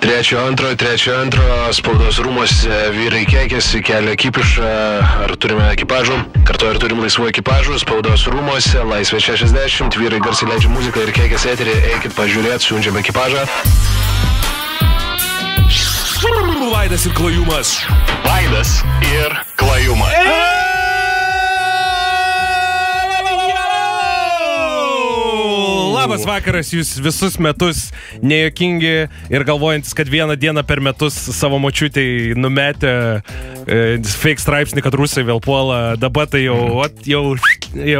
Trečio antro spaudos rūmose vyrai keikiasi, kelia ekipišą, ar turime ekipažų, kartu ar turim laisvų ekipažų, spaudos rūmose, Laisvė 60, vyrai garsiai leidžia muziką ir keikiasi eterį, eikit pažiūrėti, siunčiam ekipažą. Vaidas ir Klajumas. Vaidas ir Klajumas. Labas vakaras, jūs visus metus nejuokingi ir galvojantis, kad vieną dieną per metus savo močiutei numetė fake straipsnį, kad rusai vėl puola. Dabar tai jau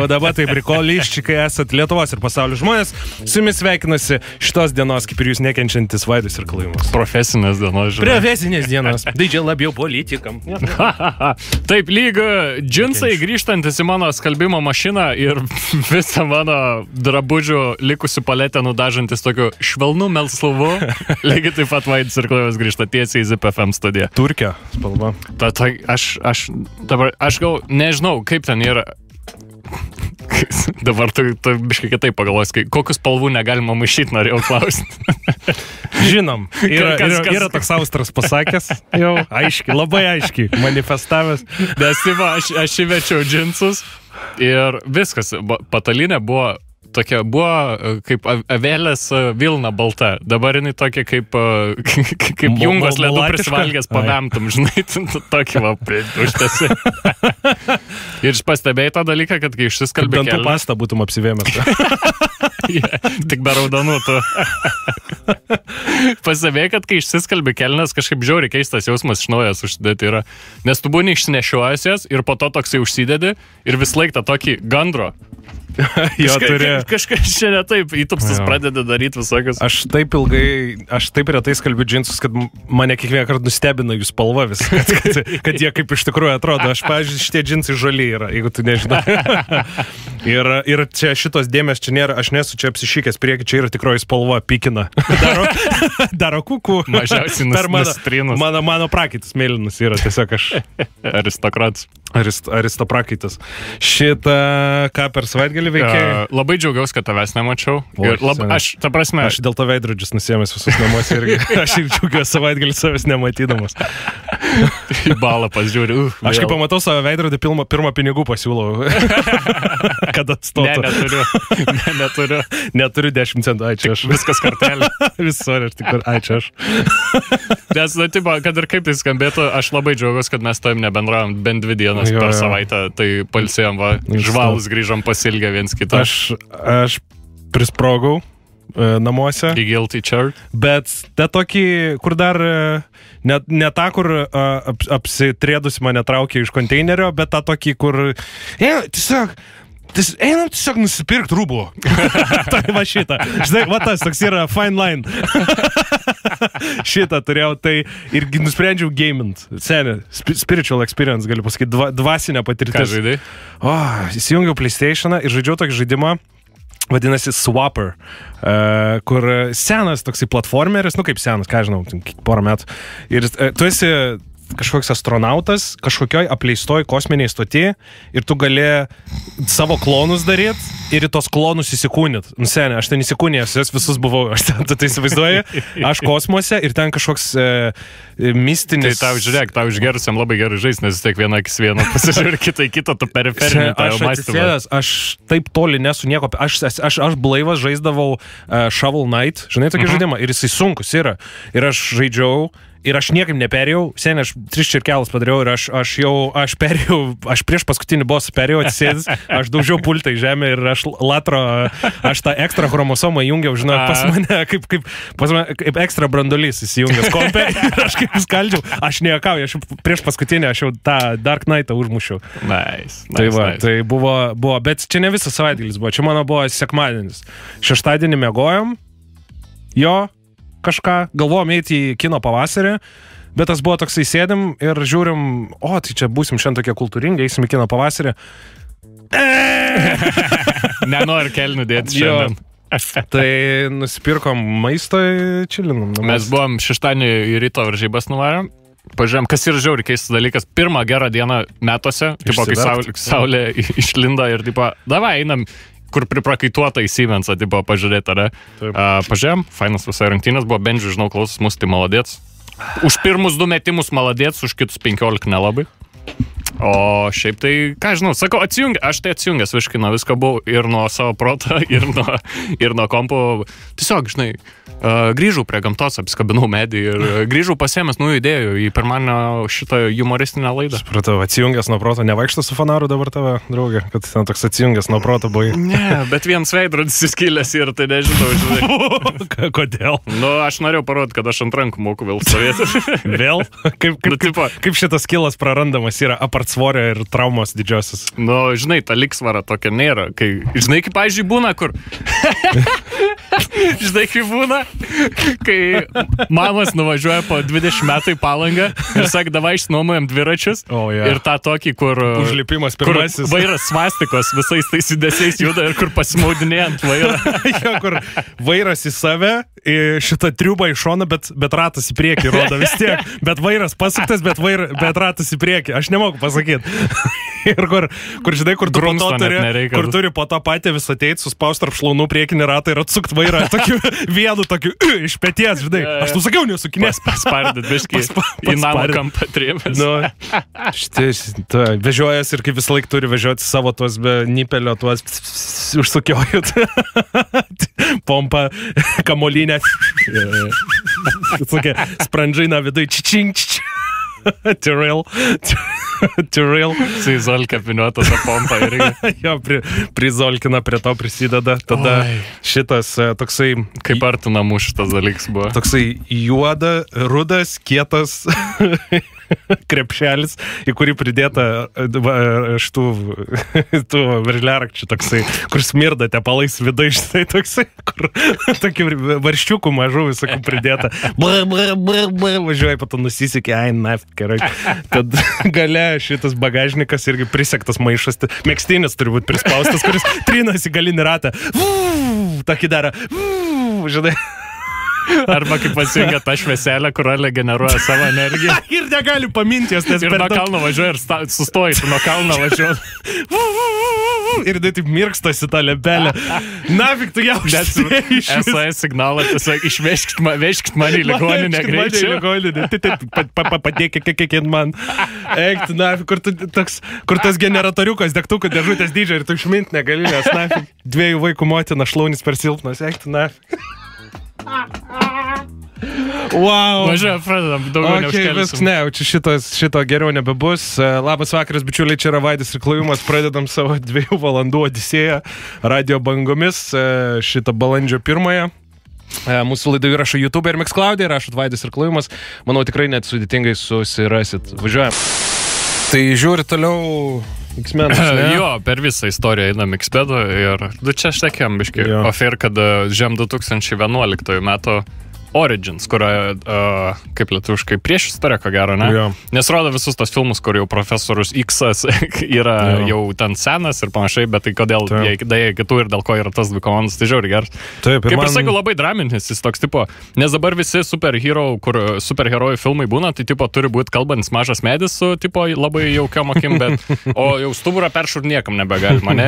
dabar tai prikoliščikai esat Lietuvos ir pasaulio žmonės. Su jumis sveikinasi šitos dienos, kaip ir jūs nekenčiantis Vaidas ir Klajumas. Profesinės dienos, žinai. Profesinės dienos. Daidžiai labiau politikam. Taip, lyg džinsai grįžtantis į mano skalbimo mašiną ir visą mano drabužių likusių paletę nudažantis tokiu švelnu melsluvu. Lygiai taip pat Vaidas ir Klajumas grįžta tiesiai į ZIP FM studiją. Turkio spalva. Aš gal nežinau, kaip ten yra. Dabar tu biškai kitaip pagalvosi, kokius spalvų negalima maišyti, norėjau klausti. Žinom, yra toks Austras pasakęs, jau aiškiai, labai aiškiai manifestavęs. Nes aš įvečiau džinsus ir viskas, patalinė buvo tokia, buvo kaip avelės vilna balta. Dabar jinai tokia kaip jungos ledų prisivalgęs pavemtum, žinai, tokį va užtesi. Ir pastebėjai tą dalyką, kad kai išsiskalbi kelnes... Dantų pastą būtum apsivėmęs. Tik be raudonų tu. Pastebėjai, kad kai išsiskalbi kelnes, kažkaip žiauriai keistas jausmas iš naujas užsidėti yra. Nes tu būni išsinešiuosies ir po to toksai užsidedi ir vis laik tą tokį gandro. Kažkas čia ne taip, įtupstus pradeda daryti visokius. Aš taip retai skalbiu džinsus, kad mane kiekvieną kartą nustebina jų spalva vis, kad jie kaip iš tikrųjų atrodo. Aš, pavyzdžiui, šitie džinsai žali yra, jeigu tu nežinai. Ir čia šitos dėmės čia nėra, aš nesu čia apsišykęs prieki, čia yra tikroji spalva, pikina. Daro kuku. Mažiausiai nustrinus. Mano prakaitas mėlynas yra, tiesiog aš aristokratas. Aristoprakaitas. Šitą ką per savaitgalį veikiai? Labai džiaugiausi, kad tavęs nemačiau. Aš dėl to veidrodžius nusiėmęs visus namuose irgi. Aš ir džiaugiausi savaitgalį savęs nematydamas. Į balą pasižiūriu. Aš kai pamatau savo veidrodį, pirmą pinigų pasiūlau. Kad atstotų. Neturiu. Neturiu 10 centų. Ai, čia aš. Viskas kartelė. Sorry, aš tik ai, čia aš. Nes, kad ir kaip tai skambėtų, aš labai džiaugiausi, kad mes tavim nebendravom bent 2 dienas per savaitę, tai palsėjom, žvalus grįžom pasilgę viens kitą. Aš prisprogau namuose. Į guilty chart. Bet tą tokį, kur dar ne tą, kur apsitrėdusi mane traukė iš konteinerio, bet tą tokį, kur einam tiesiog nusipirkt rūbų. Tai va šitą. Žinai, va tas toks yra fine line. Šitą turėjau, tai irgi nusprendžiau gamint. Seniai, spiritual experience, galiu pasakyti, dvasinę patirtis. Ką žaidai? Įsijungiau PlayStationą ir žaidžiau tokį žaidimą, vadinasi Swapper, kur senas toksai platformeris, kaip senas, ką žinau, porą metų. Ir tu esi kažkoks astronautas, kažkokioj apleistoj kosminiai stoti ir tu gali savo klonus daryti ir į tos klonus įsikūnyt. Seniai, aš ten įsikūnėjęs, jas visus buvau, aš ten, tai įsivaizduoju, aš kosmose ir ten kažkoks mistinis... Tai tau išgerusiam labai gerai žais, nes tiek viena akis vieną pasižiūrė, kitą tu periferinį tavo mąstymą. Aš taip toli nesu nieko, aš blaivas žaisdavau Shovel Knight, žinai tokį žaidimą, ir jisai sunkus yra. Ir aš žaidžiau ir aš niekaip neperėjau, seniai aš 3 čirkelus padariau ir aš perėjau, aš prieš paskutinį bossą perėjau atsisėdęs, aš daužiau pultą į žemę ir aš tą ekstra chromosomą jungiau, žinau, pas mane kaip ekstra brandolys įsijungęs kompė ir aš kaip skaldžiau, aš nejuokauju, aš prieš paskutinį, aš jau tą Dark Knight'ą užmušiau. Tai buvo, bet čia ne visas savaitgalis buvo, čia mano buvo sekmadienis. Šeštadienį miegojom, kažką, galvojom eiti į kino pavasarį, bet tas buvo toksai sėdim ir žiūrim, tai čia būsim šiandien tokie kultūringi, eisim į kino pavasarį. Nenori kelnių dėti šiandien. Tai nusipirkom maisto į čilinom. Mes buvom šeštadienį į ryto varžybas nuvarėm. Pažiūrėjom, kas yra žiauriai keistas dalykas. Pirmą gerą dieną metuose, kai saulė išlinda ir davai, einam kur priprakaituota į Siemensą, tipo, pažiūrėti, ar ne? Pažiūrėjom, fainas visai rungtynės buvo, Benžiu, žinau, klausus mus, tai maladėts. Už pirmus 2 metimus maladėts, už kitus 15 nelabai. O šiaip tai, ką žinau, sakau, aš tai atsijungęs visiškai nuo visko buvau ir nuo savo proto, ir nuo kompo. Tiesiog, žinai, grįžau prie gamtos, apskabinau medį ir grįžau pasiėmęs naujų idėjų į pirmanio šitą humoristinę laidą. Supratau, atsijungęs nuo proto, nevaikšto su fanaru dabar tavo draugė, kad ten toks atsijungęs nuo proto buvai. Ne, bet vienas veidrodis įskylęs ir tai nežinau, žinai. Kodėl? Nu, aš norėjau parodyti, kad aš ant rankų moku vėl stovėti. Vėl? Kaip šitas kilas prarandamas yra apart svorio ir traumos didžiosios? Nu, žinai, ta liksvara tokia nėra. Žinai, kaip, pavyzdžiui, būna, kur... Žinai, kaip būna, kai mamas nuvažiuoja po 20 metų į Palangą ir sako, davai išnuomojam dviračius. Ir tą tokį, kur... Užlipimas pirmasis. Kur vairas svastikos visais tais judesiais juda ir kur pasimaudinėja ant vairo. Jo, kur vairas į save, į šitą triubą į šoną, bet ratas į priekį rodo vis tiek. Bet vairas pasuktas, bet ratas į priekį. Aš nemoku pasakyti. Ir kur žinai, kur tu po to turi po to patį visą ateit, suspaust tarp šlaunų priekinį ratą ir atsukt vairą tokiu vienu, tokiu iš peties, žinai. Aš tu sakiau, nesukinės. Paspardyt, biškai į namą kampą trėmės. Nu, vežiojas ir kaip visą laik turi vežioti savo tuos be nipelio, tuos užsukiojut. Pompa, kamolinė. Sprandžiai na vidui. Tyrell. Su Izolke apiniuota ta pompa irgi. Jo, prizolkina prie to prisideda. Tada šitas toksai... Kaip artų namų šitas dalyks buvo. Toksai rudas, kietas krepšelis, į kurį pridėta šitų veržliarakčių toksai, kur smirda tepalais vidai, štai toksai, kur tokių varščiukų mažų visokių pridėta. Važiuoja, pato nusisikė, gerai. Tad gale šitas bagažnikas irgi prisektas maišas, megztinis turi būti prispaustas, kuris trinasi galinį ratą. Tokį daro. Žinai. Arba kaip pasijungia tą švieselę, kur Ale generuoja savo energiją. Ir negali paminti jos, nes ir nuo kalno važiuoja ir sustoji, nuo kalno važiuoja. Ir tai taip mirkstasi tą lempelę. Nafik, tu jau užsidėjai. SOS signalą, tiesiog vežkit mane į ligoninę greičiau. Padėkit kiek man. Eik, tu nafik, kur tas generatoriukas degtukų dėžutės dydžio ir tu išmint negali, nes nafik 2 vaikų motina šlaunis per silpnas. Eik, tu nafik. Wow. Važiuoju, pradedam, daugiau neužkelsim. Ne, šito geriau nebebus. Labas vakaras, bičiuliai, čia yra Vaidis ir Klajumas. Pradedam savo 2 valandų odisėją radio bangomis šitą balandžio 1. Mūsų laidų įrašo YouTube ir Mixcloud'e, rašot Vaidis ir Klajumas. Manau, tikrai net sudėtingai susirasit. Važiuojam. Tai žiūri toliau X-Menus, ne? Jo, per visą istoriją einam X-Medu ir čia štekėm biškai. O fair, kad žem 2011 metų Origins, kurio, kaip lietuviškai, prieš istoriją, ko gero, ne? Jo. Nes rodo visus tos filmus, kur jau profesorius X yra jau ten senas ir panašiai, bet tai kodėl jie dėja kitų ir dėl ko yra tas 2 komandas, tai žiauri geras. Taip, kaip ir sakau, labai draminis jis toks tipo, nes dabar visi superherojų filmai būna, tai tipo turi būti kalbantis mažas medis su tipo labai jaukiam akim, bet o jau stuburą peršur niekam nebegalima, ne?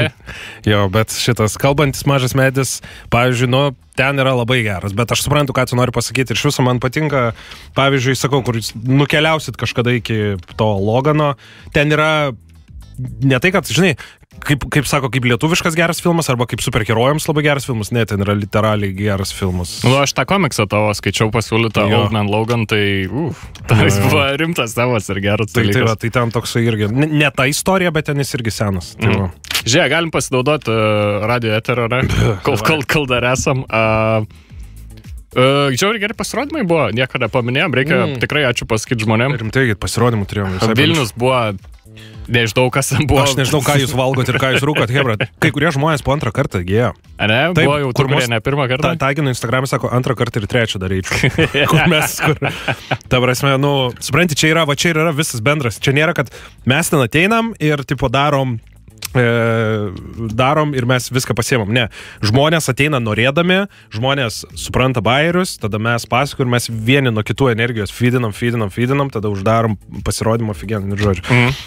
Jo, bet šitas kalbantis mažas medis, pavyzdžiui, nu, ten yra labai geras, bet aš suprantu, ką tu nori pasakyti. Ir iš viso man patinka, pavyzdžiui, sakau, kur nukeliausit kažkada iki to Logano, ten yra ne tai, kad, žinai, kaip sako, kaip lietuviškas geras filmas, arba kaip superherojams labai geras filmas, ne, ten yra literaliai geras filmas. Nu, aš tą komiksą tavo skaičiau pasiūlytą Old Man Logan, tai jis buvo rimtas tavas ir geras dalykas. Tai ten toksai irgi, ne ta istorija, bet ten jis irgi senas. Žiūrėk, galim pasidaudoti radio eterio, kol dar esam. Žiauriai geri pasirodymai buvo, niekada paminėjom, reikia tikrai ačiū pasakyti žmonėm. Rimtai, pasirodymų turėjom. Vilnius buvo, nežinau, kas buvo. Aš nežinau, ką jūs valgot ir ką jūs rūkot, hebra. Kai kurie žmonės po 2 kartą gėjo. Ne, taip, buvo jau kur kurie ne 1 kartą. Tagino Instagram'e sako, 2 kartą ir 3 daryčiau. Ta prasme, supranti, čia yra visas bendras. Čia nėra, kad mes ten ateinam ir tipo darom darom ir mes viską pasiemam. Ne, žmonės ateina norėdami, žmonės supranta bairius, tada mes pasakojam ir mes vieni nuo kitų energijos feedinam, tada uždarom pasirodymą ofigenų, žodžiu.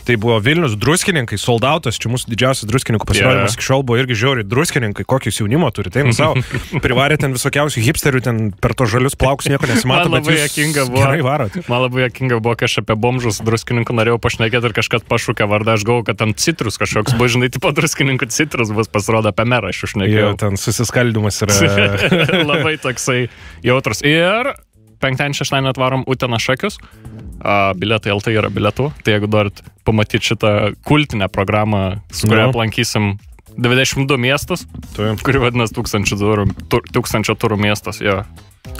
Tai buvo Vilnius druskininkai, soldautas, čia mūsų didžiausias druskininkų pasirodymas, iki šiol buvo irgi žiauri druskininkai, kokius jaunimo turi, tai savo, privarė ten visokiausių hipsterių, ten per to žalius plaukus nieko nesimato, bet jūs gerai varot. Man labai juokinga buvo, kai aš apie bomžus druskininkų norėjau pašnekėti ir kažkas pašūkė vardą, aš galvoju, kad tam citrus kažkoks buvo, žinai, tipo druskininkų citrus bus pasirodo apie merą, aš užnekėjau. Jo, ten susiskaldimas yra. Labai toksai jautrus. Ir 5-6 atvarom Uteną Šakius. Biletai LT yra bilietų. Tai jeigu norit pamatyti šitą kultinę programą, su kuria aplankysim 22 miestus, kuri vadinasi 1000 turų miestas. Jo.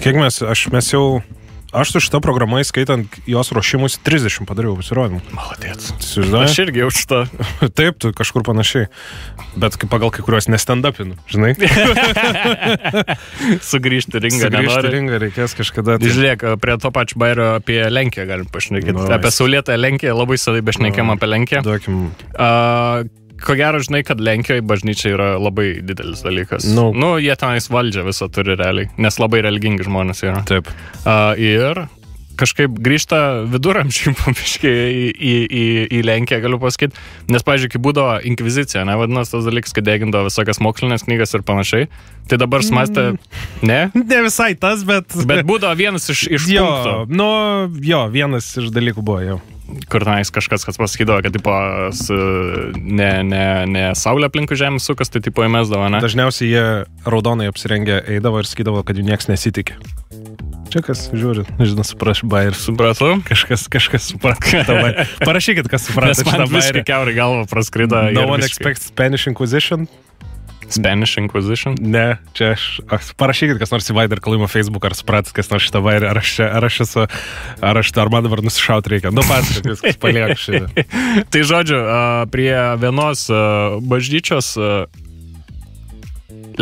Kiek mes jau... Aš su šitą programą, skaitant jos ruošimus, 30 padariau pasirodymų. Maladėts. Aš irgi jaučiu tą. Taip, tu kažkur panašiai. Bet pagal kai kuriuos nestandapinu, žinai. Sugrįžti ringą nenori. Sugrįžti ringą reikės kažkada. Žiūrėk, prie to pačio bairio apie Lenkiją galim pašnekėti. Apie saulėtą Lenkiją, labai savai bešnekėm apie Lenkiją. Duokim. Ko gero, žinai, kad Lenkijoje bažnyčia yra labai didelis dalykas. Jie tenais valdžią visą turi realiai, nes labai religingi žmonės yra. Taip. Ir kažkaip grįžta viduramžiai papiškiai į Lenkiją, galiu pasakyti. Nes, pavyzdžiui, kai būdavo inkvizicija, nevadinas tas dalykas, kad degindavo visokias mokslinės knygas ir panašiai. Tai dabar smastė... Ne? Ne visai tas, bet... Bet būdavo vienas iš punktų. Vienas iš dalykų buvo, jo. Kur tenais kažkas, kas pasakydavo, kad tipo, ne saulė aplinkų žemės sukas, tai tipo įmesdavo, ne? Dažniausiai jie raudonai apsirengę eidavo ir sakydavo, kad jų nieks nesitikė. Čia kas, žiūri, žinau, supraš bairį. Supratau? Kažkas suprato. Parašykit, kas suprato šitą bairį. Nes man visiškai kiaurai galva praskrido. No one expects Spanish Inquisition. Spanish Inquisition? Ne, čia parašykit, kas nors į Vaidą ir Kalėjimo Facebook, ar supratit, kas nors šitą bairį, ar man dabar nusišaut reikia. Pasakot, viskas palieku šitą. Tai žodžiu, prie vienos bažnyčios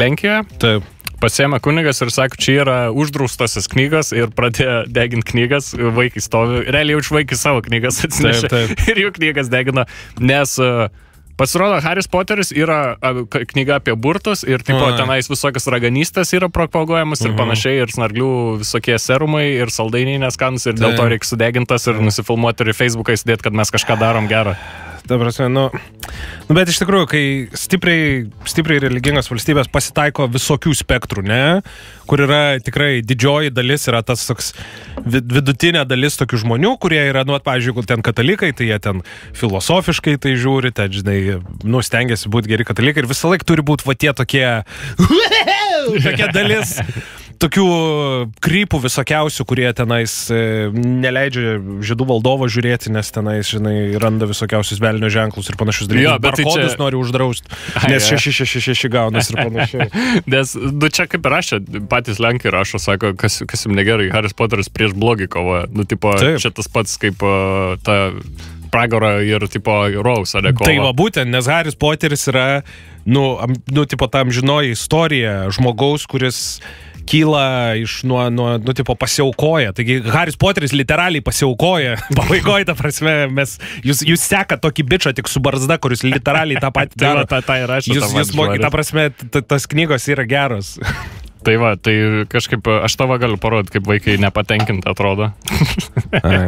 Lenkijoje. Taip. Pasiėmė kunigas ir sako, čia yra uždraustasis knygas ir pradėjo deginti knygas, vaikai stovi, realiai jaučiu vaikai savo knygas atsinešė ir jų knygas degino, nes pasirodo, Haris Poteris yra knyga apie burtus ir tipo tenais visokios raganystės yra propaguojamas ir panašiai, ir snarglių visokie serumai ir saldainiai neskanus ir dėl to reikia sudegintas ir nusifilmuoti ir į Facebooką įsidėti, kad mes kažką darom gerą. Ta prasme, bet iš tikrųjų, kai stipriai religingos valstybės pasitaiko visokių spektrų, ne? Kur yra tikrai didžioji dalis, yra tas toks vidutinė dalis tokių žmonių, kurie yra, pavyzdžiui, ten katalikai, tai jie ten filosofiškai tai žiūri, ten, žinai, stengiasi būti geri katalikai ir visą laiką turi būti va tie tokia dalis tokių krypų visokiausių, kurie tenais neleidžia žydų valdovo žiūrėti, nes tenais, žinai, randa visokiausius velnio ženklus ir panašius dalykus. Barkodus nori uždrausti, nes 666 gaunas ir panašiai. Nes, čia kaip ir rašė, patys Lenkai rašo, sako, kas jums negerai, Haris Poteris prieš blogį kovoja. Čia tas pats kaip ta pragaro ir tipo Rojaus kova. Tai va būtent, nes Haris Poteris yra, tipo tam žinoji istorija žmogaus, kuris kyla iš tipo pasiaukoja. Taigi Haris Poteris literaliai pasiaukoja. Pabaigoje, ta prasme, jūs seka tokį bičą tik su barzda, kuris literaliai tą patį daro. Tai rašė. Jūs moki, ta prasme, tas knygos yra geros. Tai va, tai kažkaip aš tavo galiu parodyti, kaip vaikai nepatenkinti atrodo.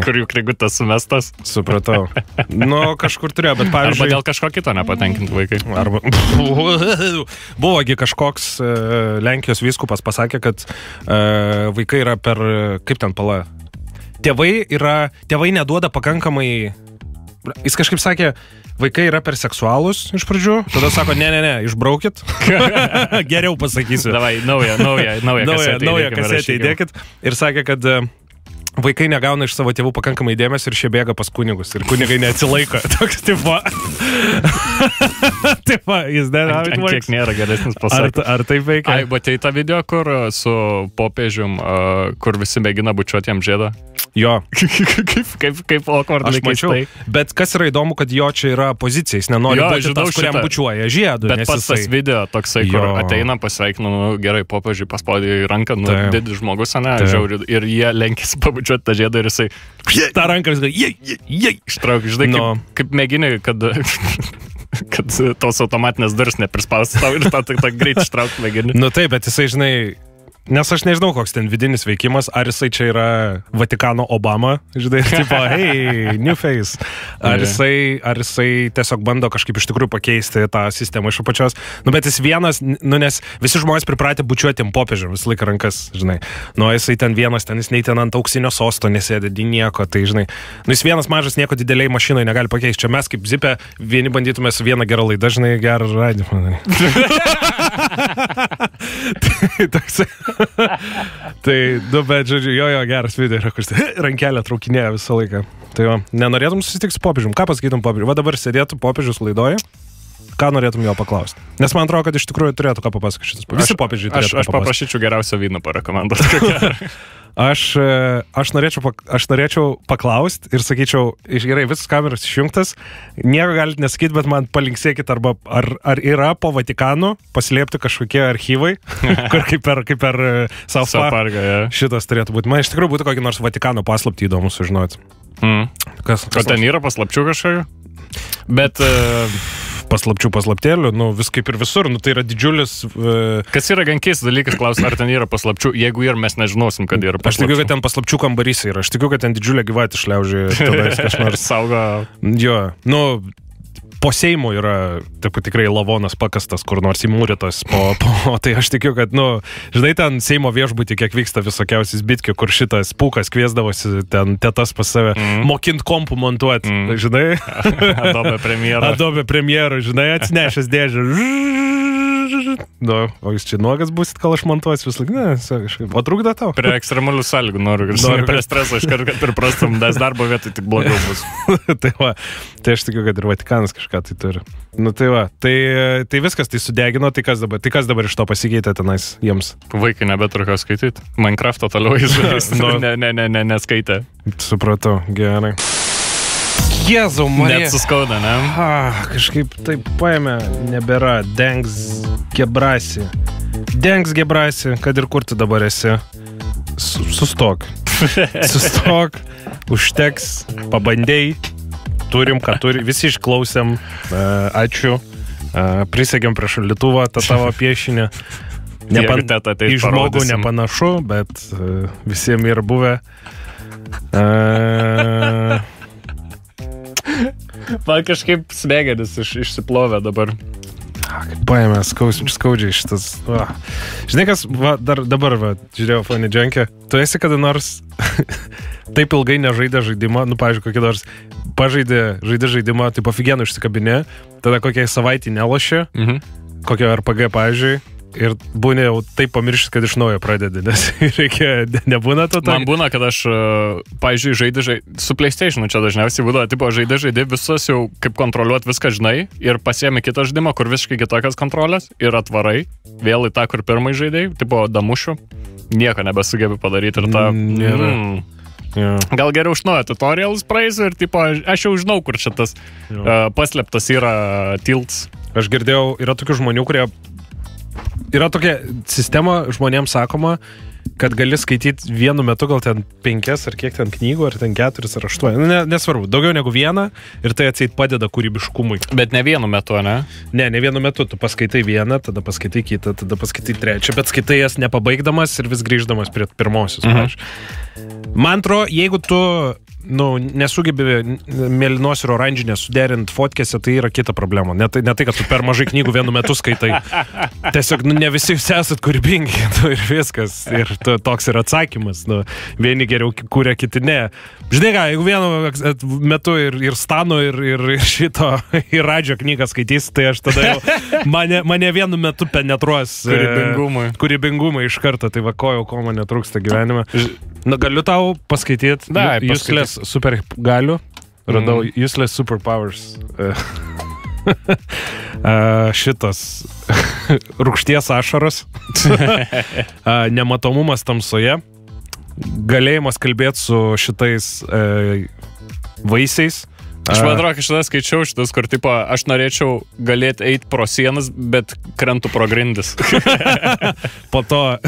Kur jų krigutas sumestas. Supratau. Kažkur turėjo, bet pavyzdžiui... Arba dėl kažko kito nepatenkinti vaikai. Arba... Buvogi kažkoks Lenkijos vyskupas pasakė, kad vaikai yra per... Kaip ten pala? Tėvai neduoda pakankamai... Jis kažkaip sakė, vaikai yra per seksualus iš pradžių, tada sako, ne, išbraukit. Geriau pasakysiu. Davai, naują kasetę įdėkit. Ir sakė, kad vaikai negauna iš savo tėvų pakankamai dėmesio ir šie bėga pas kunigus. Ir kunigai neatsilaiko. Toks tipo... Is that how it works? Kiek nėra geresnis pasakymas. Ar taip veikia? Bet tai ta video, kur su popiežium, kur visi mėgina bučiuoti jam žiedą. Jo. Kaip awkwardly keistai. Bet kas yra įdomu, kad jo čia yra pozicija, jis nenori būti tas, kuriam bučiuoja žiedu. Bet pats tas video toksai, kur ateina, pasveikina, gerai, popiežiui paspaudė į ranką, didis žmogus, žiauri, ir jie lenkėsi pabučiuoti tą žiedą ir jisai tą ranką ištrauk, žinai, kaip mėgini, kad tos automatinės duris neprispaustų tau ir tą greit ištraukti mėginį. Nu taip, bet jisai, žinai, nes aš nežinau, koks ten vidinis veikimas, ar jisai čia yra Vatikano Obama, žinai, tipo, hey, new face. Ar jisai tiesiog bando kažkaip iš tikrųjų pakeisti tą sistemą iš apačios. Nu, bet jis vienas, nu, nes visi žmonės pripratę bučiuotėm popiežiam visą laiką rankas, žinai. Nu, jisai ten vienas, ten jis nei ten ant auksinio sosto nesėdė, nieko, tai, žinai. Nu, jis vienas mažas nieko dideliai mašinai negali pakeisti. Čia mes kaip Zipė vieni bandytume su vieną gerą laidą, žinai, gerą radiją. Tai, nu, bet, žodžiu, jo, geras video yra, kur rankelę traukinėja visą laiką. Tai jo, nenorėtum susitikti su popiežium? Ką pasakytum popiežiui? Va dabar sėdėtų popiežius laidoje, ką norėtum jo paklausti? Nes man atrodo, kad iš tikrųjų turėtų ką papasakoti šitas popiežius. Visi popiežiai turėtų ką papasakoti. Aš paprašyčiau geriausio vyno parekomenduoti. Aš norėčiau paklausti ir sakyčiau, gerai, visas kameras išjungtas, nieko galite nesakyti, bet man palinksėkit, arba ar yra po Vatikanu paslėpti kažkokie archyvai, kur kaip per South Park. Šitas turėtų būti. Man iš tikrųjų būtų kokį nors Vatikano paslaptį įdomu sužinoti. Kas ten yra paslapčių kažkokio? Bet... paslaptėlių, nu, vis kaip ir visur, nu, tai yra didžiulis... Kas yra gan keistas dalykas, klausti, ar ten yra paslapčių, jeigu ir mes nežinosim, kad yra paslapčių. Aš tikiu, kad ten paslapčių kambarys yra, aš tikiu, kad ten didžiulė gyvatė šliaužė, tada jis kažkas saugo. Jo, nu, po Seimo yra tikrai lavonas pakastas, kur nors įmūrytas, tai aš tikiu, kad, nu, žinai, ten Seimo viešbutį, kiek vyksta visokiausias bitkių, kur šitas pūkas kviesdavosi ten tetas pas save, mokint kompų montuoti, žinai? Adobe Premiere, žinai, atsinešęs dėžę. Nu, o jūs čia nuogas būsit, kol aš montuosiu vis laik, ne, o trukdo tau? Prie ekstremalių sąlygų noriu, prie streso iškart, kad priprastum, nes darbo vietoj tik blogiau bus. Tai va, tai aš tikiu, kad ir Vatikanas kažką tai turi. Nu tai va, tai viskas tai sudegino, tai kas dabar iš to pasikeitė tenais jiems? Vaikai nebeturi ką skaityti, Minecraft'o toliau jis neskaitė. Supratau, gerai. Jėzau, Marija. Net suskauda, ne? Kažkaip taip paėmė, nebėra. Dengs Gebrasi, kad ir kur tu dabar esi. Sustok. Užteks, pabandėjai. Turim, ką turi. Visi išklausėm. Ačiū. Prisegėm prie šaldytuvo tą tavo piešinį. Į žmogų nepanašu, bet visiems yra buvę. Man kažkaip smegenis išsiplovė dabar. Paėmė skaudžiai šitas. Žinai kas, dabar žiūrėjau Funny Junkie. Tu esi kada nors taip ilgai nežaidė žaidimą, nu, pavyzdžiui, kokį nors pažaidė žaidimą, tai pafigenų išsikabinė, tada kokiai savaitį nelošė, kokio RPG, pavyzdžiui, ir būnė jau taip pamiršęs, kad iš naujo pradedi, nes reikia, nebūna to. Man būna, kad aš, pavyzdžiui, žaidžiu su PlayStation, čia dažniausiai būdavo, tipo, žaidži visus jau kaip kontroliuoti viską žinai ir pasiemi kitą žaidimą, kur visiškai kitokias kontrolės ir atvarai vėl į tą, kur pirmai žaidėjai, tipo, damušiu, nieko nebesugebi padaryti ir tą... Gal geriau iš naujo tutorialus praeisiu ir, tipo, aš jau žinau, kur čia tas paslėptas yra tilts. Aš girdėjau, yra tokių žmonių, kurie yra tokia sistema, žmonėms sakoma, kad gali skaityti vienu metu gal ten 5 ar kiek ten knygų, ar ten 4 ar 8. Nesvarbu, daugiau negu vieną ir tai atseit padeda kūrybiškumui. Bet ne vienu metu, ne? Ne vienu metu. Tu paskaitai vieną, tada paskaitai kitą, tada paskaitai trečią, bet skaitai jas nepabaigdamas ir vis grįždamas prie pirmosios. Man atrodo, jeigu tu nesugebi mėlynos ir oranžinės suderint fotkėse, tai yra kita problema. Ne tai, kad tu per mažai knygų vienu metu skaitai. Tiesiog, ne visi esat kūrybingi, ir viskas. Ir toks yra atsakymas. Vieni geriau kūrė, kiti ne. Žinai ką, jeigu vienu metu ir Stano, ir šito, ir Radžio knygą skaitys, tai aš tada jau mane vienu metu penetruos kūrybingumą iš karto. Tai va, ko man netrūksta gyvenime. Galiu tau paskaityti Useless Super galiu. Radau Useless Superpowers. Šitas rūgšties ašaros. Nematomumas tamsoje. Galėjimas kalbėti su šitais vaisiais. Aš man atrodo, kad šitą skaičiau, šitas, kur tipo, aš norėčiau galėti eiti pro sienas, bet krentu pro grindis. Po to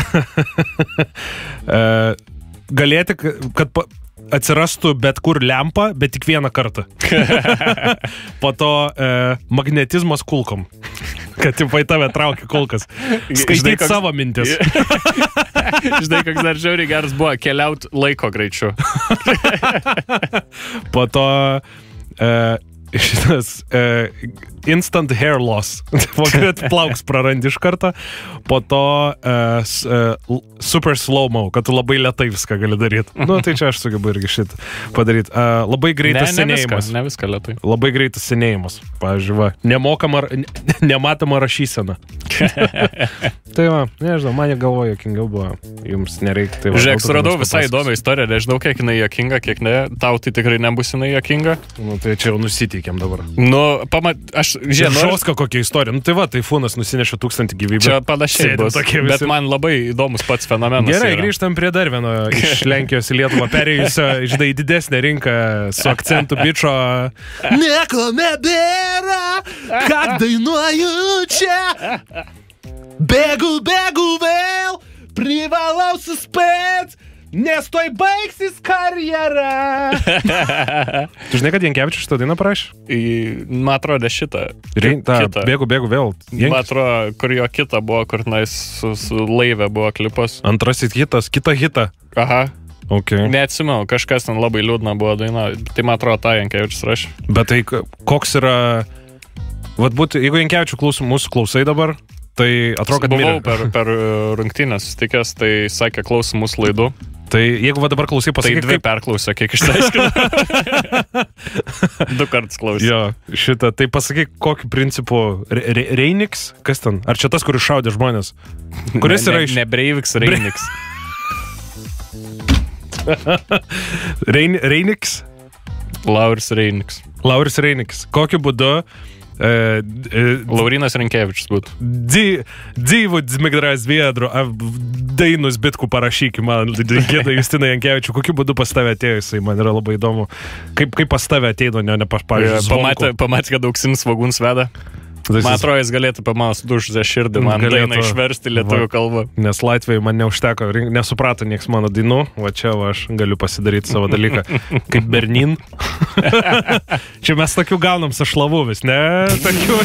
galėti, kad atsirastų bet kur lempa, bet tik vieną kartą. Po to magnetizmas kulkom. Kad jau į tave traukia kulkas. Skaityt savo mintis. Žinai, koks dar žiauriai geras buvo keliaut laiko greičiu. Po to šitas instant hair loss. Kad plauks prarandi iš karto. Po to super slow-mo, kad tu labai lėtai viską gali daryti. Nu, tai čia aš sugebu irgi šitą padaryti. Labai greitas senėjimas. Ne viską lėtai. Labai greitas senėjimas. Pavyzdžiui, va, nematoma rašysena. Tai va, nežinau, man galvoju, jokingiau buvo. Jums nereikia. Tai va, žiūrėk, suradau visai įdomią istoriją. Nežinau, kiek jinai jokinga, kiek ne. Tau tai tikrai nebus jinai jokinga. Nu, tai čia jau nusiteikėm dabar. Nu, aš žinau. Žoska kokia istorija. Nu, tai va, taifūnas nusinešė 1000 gyvybių. Čia panašiai bus. Bet man labai įdomus pats fenomenas. Gerai, grįžtam prie dar vieno iš Lenkijos į Lietuvą perėjusio, žinai, didesnę rinką su akcentu bičo. Nieko nebėra, kad dainuoju čia. Bėgu vėl, privalau suspėt, nes toj baigsis karjera. Tu žinai, kad Jankevičius šitą dainą parašė? Man atrodo šitą. Bėgu vėl. Man atrodo, kur jo kita buvo, kur su laive buvo klipas. Antrasis hitas, kitą hitą. Aha. Okay. Neatsimenu, kažkas ten labai liūdna buvo daina. Tai man atrodo, tą Jankevičius rašė. Bet tai koks yra... Vat būtų, jeigu Jankevičių mūsų klausai dabar, tai atrodo, kad buvau per rungtynės sutikęs, tai sakė klausom mūsų laidų. Tai jeigu va dabar klausai, pasakyk, tai 2 perklausė, kiek išsiaiškino. 2 kartus klausė. Jo, šitą, tai pasakyk, kokiu principu Reiniks, kas ten? Ar čia tas, kuris šaudė žmonės? Kuris yra iš... Ne Breiviks, Reiniks. Reiniks? Lauris Reiniks. Lauris Reiniks. Kokiu būdu... Laurinas Rinkevičius būtų. Dzivų Zmigdras Viedru, dainus bitkų parašyki man, Gėda Justina Jankevičių, kokiu būdu pas tave atėjo jisai, man yra labai įdomu. Kaip pas tave ateino, ne pavyzdžiui. Pamatė, kad auksinis svagūns veda. Man atrodo, jis galėtų pamaus dušuose širdį, man dainą išversti lietuvių kalbą. Nes Latvijai man neužteko, nesuprato nieks mano dainų, va čia va, aš galiu pasidaryti savo dalyką. Kaip Bernin. Čia mes tokių gaunam sašlavų vis, ne? Tokių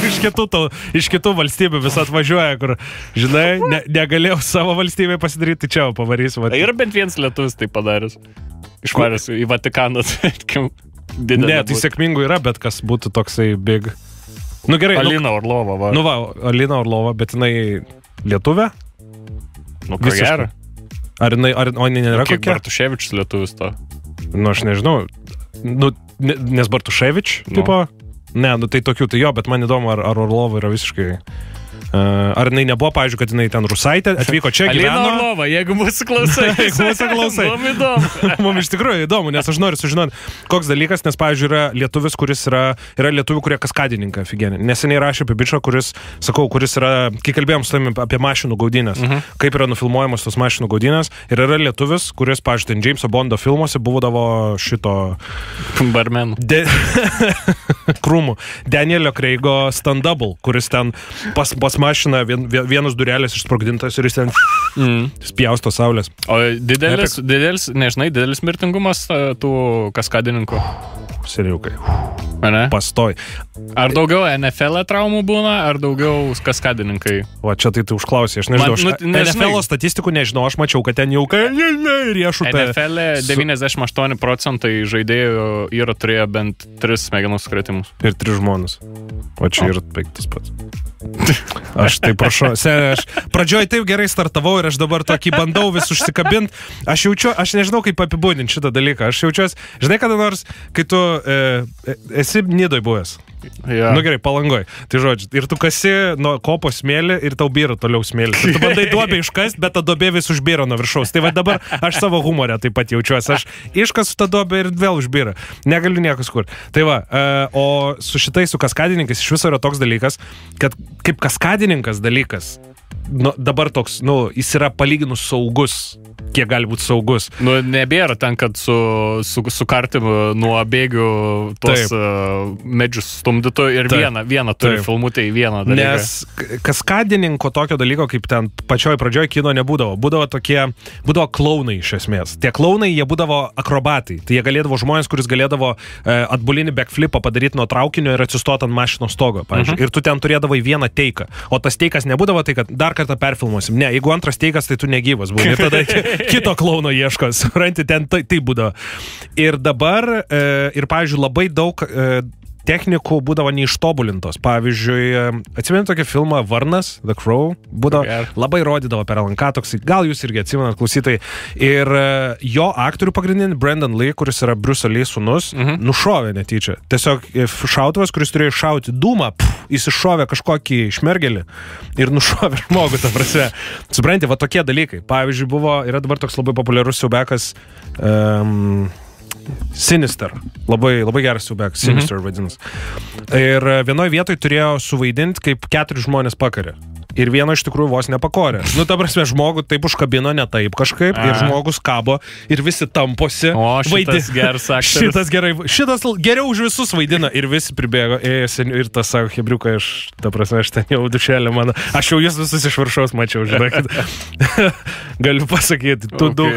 iš kitų valstybių vis atvažiuoja, kur, žinai, negalėjau savo valstybėje pasidaryti, tai čia pavarysiu. Ir bent vienas lietuvis tai padaręs. Išvaręs į Vatikaną. Ne, tai sėkmingų yra, bet kas būtų toksai big... Nu gerai, Alina Orlova, va. Nu va, Alina Orlova, bet jinai lietuvė? Nu ką gera. Ar jinai nėra kokia? Kaip Bartuševičius lietuvis to? Nu aš nežinau. Nu, nes Bartuševič, tipo? Ne, nu tai tokių, tai jo, bet man įdomu, ar Orlova yra visiškai... Ar jinai nebuvo, pavyzdžiui, kad jinai ten rusaitė, atvyko čia, gyveno... Alina Orlova, jeigu mūsų klausai. Mums įdomu. Mums iš tikrųjų įdomu, nes aš noriu sužinoti, koks dalykas, nes, pavyzdžiui, yra lietuvis, kuris yra lietuvių, kurie kaskadininkai, aфиgenė. Neseniai rašė apie bičą, kuris yra, kai kalbėjom su tavimi apie mašinų gaudynės, kaip yra nufilmuojamos tos mašinų gaudynės, ir yra lietuvis, kuris, pavyzdžiui, ten Jameso Bondo filmuose būdavo šito... Barmenų. Krūmų. Danielio Creigo stand-double, kuris ten pas mašiną vienas durelės išsprogdintas ir jis ten spjausto saulės. O didelis, nežinai, didelis mirtingumas tų kaskadininkų? Seriukai. Ane? Pastoj. Ar daugiau NFL traumų būna, ar daugiau kaskadininkai? O čia tai užklausė, aš nežinau. NFL statistikų nežinau, aš mačiau, kad ten jau riešutė. NFL 98% žaidėjų yra turėję bent 3 smegenų sukrėtimus. Ir 3 žmonės. O čia yra baigtas pats. Aš tai prašau, aš pradžioj taip gerai startavau ir aš dabar tokį bandau vis užsikabinti. Aš nežinau, kaip apibūdinti šitą dalyką. Aš jaučiuosi, žinai, kada nors, kai tu esi Nidoj buvęs. Ja. Nu gerai, Palangoj. Tai žodžiu, ir tu kasi nuo kopo smėlį ir tau byra toliau smėlis. Ir tu bandai duobę iškast, bet ta duobė vis užbyra nuo viršaus. Tai va dabar aš savo humorę taip pat jaučiuosi. Aš iškasu tą duobę ir vėl užbyra. Negaliu niekas kur. Tai va, o su kaskadininkais iš viso yra toks dalykas, kad kaip kaskadininkas dalykas dabar toks, jis yra palyginus saugus, kiek gali būti saugus. Nebėra ten, kad su kartimu nuo bėgių tos medžius stumdytų ir vieną turi filmuoti į vieną dalyką. Nes kaskadininko tokio dalyko, kaip ten pačioj pradžioj kino nebūdavo. Būdavo klaunai iš esmės. Tie klaunai, jie būdavo akrobatai. Tai jie galėdavo žmonės, kuris galėdavo atbulinį backflipą padaryti nuo traukinio ir atsistoti ant mašinos stogo, pavyzdžiui. Ir tu ten turėdavai vieną teiką. O tas teikas nebūdavo tai, kad dar kartą perfilmuosim. Ne, jeigu antras teikas, tai tu negyvas buvai. Ir tada kito klauno ieško, supranti, ten tai būdavo. Ir dabar, pavyzdžiui, labai daug technikų būdavo neištobulintos. Pavyzdžiui, atsimenu tokį filmą Varnas, The Crow, labai rodydavo per LNK, toksai, gal jūs irgi atsimenat, klausytojai. Ir jo aktorių pagrindinį, Brandon Lee, kuris yra Bruce Lee sūnus, nušovė netyčia. Tiesiog šautuvas, kuris turėjo šauti dūmą, jis iššovė kažkokį šmergelį ir nušovė žmogų, ta prasme. Supranti, va tokie dalykai. Pavyzdžiui, yra dabar toks labai populiarus siaubekas Sinister. Labai, labai geras siaubekas. Sinister vadinasi. Ir vienoje vietoje turėjo suvaidinti, kaip 4 žmonės pakarė. Ir vieno iš tikrųjų vos nepakorė. Ta prasme, žmogų taip užkabino ne taip kažkaip. Ir žmogus kabo ir visi tamposi. O, šitas geras aktorius. Šitas geriau už visus vaidina. Ir visi pribėgo. Ir tas sako, hebriukai, ta prasme, aš ten jau dušelė mano. Aš jau jūs visus iš viršaus mačiau, žinokit. Galiu pasakyti, tu daug.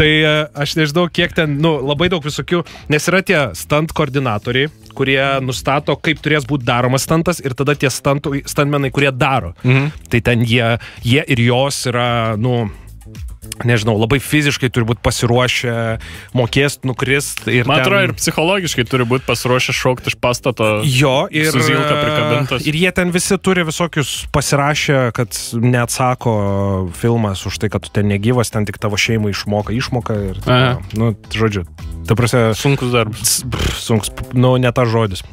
Tai aš nežinau, kiek ten, labai daug visokių, nes yra tie stunt koordinatoriai, kurie nustato, kaip turės būti daromas stuntas, ir tada tie stuntmenai, kurie daro. Tai ten jie ir jos yra, nežinau, labai fiziškai turi būti pasiruošę, mokės nukrist. Man atrodo, ir psichologiškai turi būti pasiruošę šaukti iš pastato. Jo, ir su zylka prikabintas. Ir jie ten visi turi visokius pasirašę, kad neatsako filmas už tai, kad tu ten negyvas, ten tik tavo šeimai išmoka ir žodžiu. Ta prasme, sunkus darbas. Sunkus, ne tas žodis.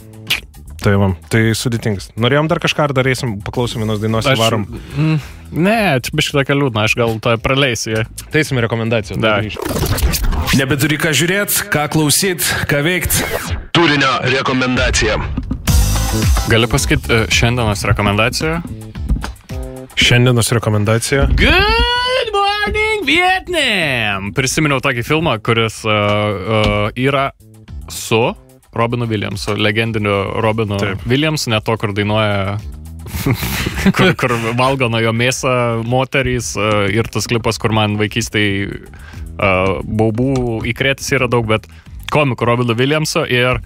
Tai sudėtingas. Norėjom dar kažką, ar darysim, paklausom vienos dainos ir varom? Ne, čia biškai tokia liūdna, aš gal to praleisiu. Taisime rekomendacijų. Nebeturi ką žiūrėt, ką klausyt, ką veikt. Turinio rekomendacija. Gali pasakyti šiandienos rekomendaciją? Šiandienos rekomendacija. Good morning, Vietnam! Prisiminiau tokį filmą, kuris yra su Robinu Williamsu, legendiniu Robinu Williamsu, ne to, kur dainuoja, kur valgo nuo jo mėsą moterys, ir tas klipas, kur man vaikystėj baubų įkrėtis yra daug, bet komikų Robinu Williamsu, ir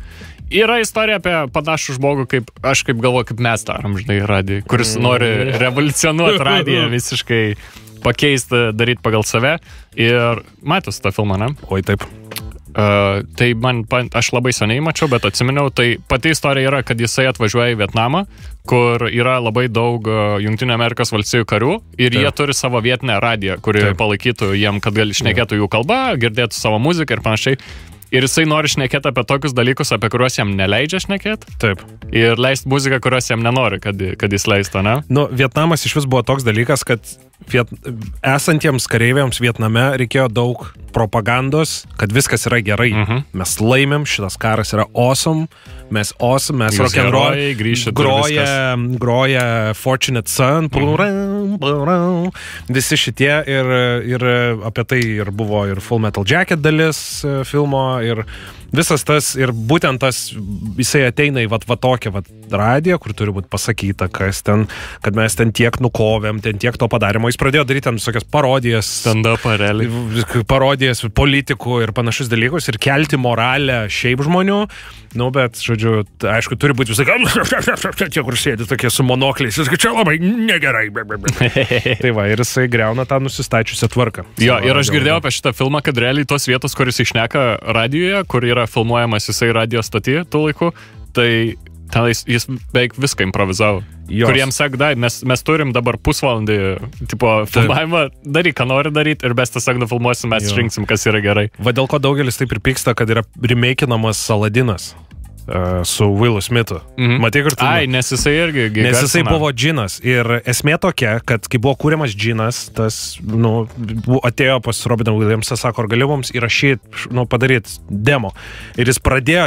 yra istorija apie panašų žmogų, aš galvoju, kaip mes darom, žinai, radiją, kuris nori revoliucionuoti radiją, visiškai pakeisti, daryti pagal save, ir matęs tą filmą, ne? Oi, taip. Tai aš labai seniai mačiau, bet atsiminiau, tai pati istorija yra, kad jisai atvažiuoja į Vietnamą, kur yra labai daug Jungtinių Amerikos valstijų karių, ir jie turi savo vietinę radiją, kuri palaikytų jiem, kad šnekėtų jų kalbą, girdėtų savo muziką ir panašiai. Ir jisai nori šnekėti apie tokius dalykus, apie kuriuos jam neleidžia šnekėti. Taip. Ir leisti muziką, kuriuos jam nenori, kad jis leistų, ne? Vietnamas iš vis buvo toks dalykas, kad esantiems kareiviams Vietname reikėjo daug propagandos, kad viskas yra gerai. Mes laimėm, šitas karas yra awesome, mes rock'n'roll, groja Fortunate Son, visi šitie, ir apie tai ir buvo ir Full Metal Jacket dalis filmo, ir visas tas, ir būtent tas, jisai ateina į va tokią radiją, kur turi būti pasakyta, kas ten, kad mes ten tiek nukovėm, ten tiek to padarimo. Jis pradėjo daryti ten visokias parodijas, parodijas politikų ir panašius dalykus, ir kelti moralę šiaip žmonių. Bet, žodžiu, aišku, turi būti visai, tie, kur sėdi tokie su monokliais, čia labai negerai. Tai va, ir jisai griauna tą nusistačiusią tvarką. Jo, ir aš girdėjau apie šitą filmą, kad realiai tos vietos, kur jis išneka radijoje, kur yra filmuojamas jisai radio stoty tų laikų, tai ten jis beveik viską improvizavo. Kuriems sakdai, mes turim dabar pusvalandį tipo filmavimą, daryk, ką nori daryti, ir mes tiesiog nufilmuosim, mes išrinksim, kas yra gerai. Va dėl ko daugelis taip ir pyksta, kad yra remakeinamas Aladinas. su Willu Smithu. Matai, kur tu... Nes jisai irgi garsina. Nes jisai buvo džinas. Ir esmė tokia, kad kai buvo kūriamas džinas, tas, atėjo pas Robiną Williamsą, sako, ar gali mums įrašyti, padaryti demo. Ir jis pradėjo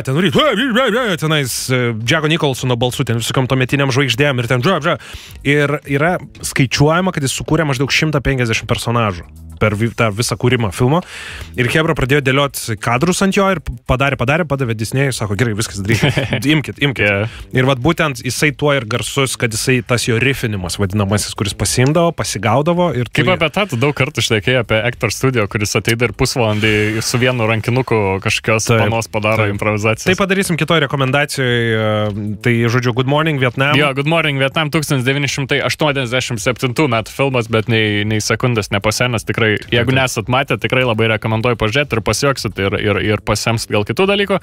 tenais Jacko Nicholsono balsu, ten visokiam tuometiniam žvaigždėm ir ten Ir yra skaičiuojama, kad jis sukūrė maždaug 150 personažų per tą visą kūrimą filmo. Ir Hebra pradėjo dėlioti kadrus ant jo ir padavė Disnėjui, sako, gerai, viskas darykit, imkit. Yeah. Ir vat būtent jisai tuo ir garsus, kad jisai tas jo riffinimas vadinamasis, kuris pasiimdavo, pasigaudavo. Ir kaip apie tą, tu daug kartų šnekėjai apie Actor Studio, kuris ateina ir pusvalandį su vienu rankinuku kažkokios panos padaro improvizacijas. Tai padarysim kitoj rekomendacijoje. Tai, žodžiu, Good Morning Vietnam. Jo, Good Morning Vietnam 1987 metų filmas, bet nei sekundės nepasenęs. Tikrai, jeigu nesat matę, tikrai labai rekomenduoju pažiūrėti ir pasijuoksit ir pasiemsit gal kitų dalykų.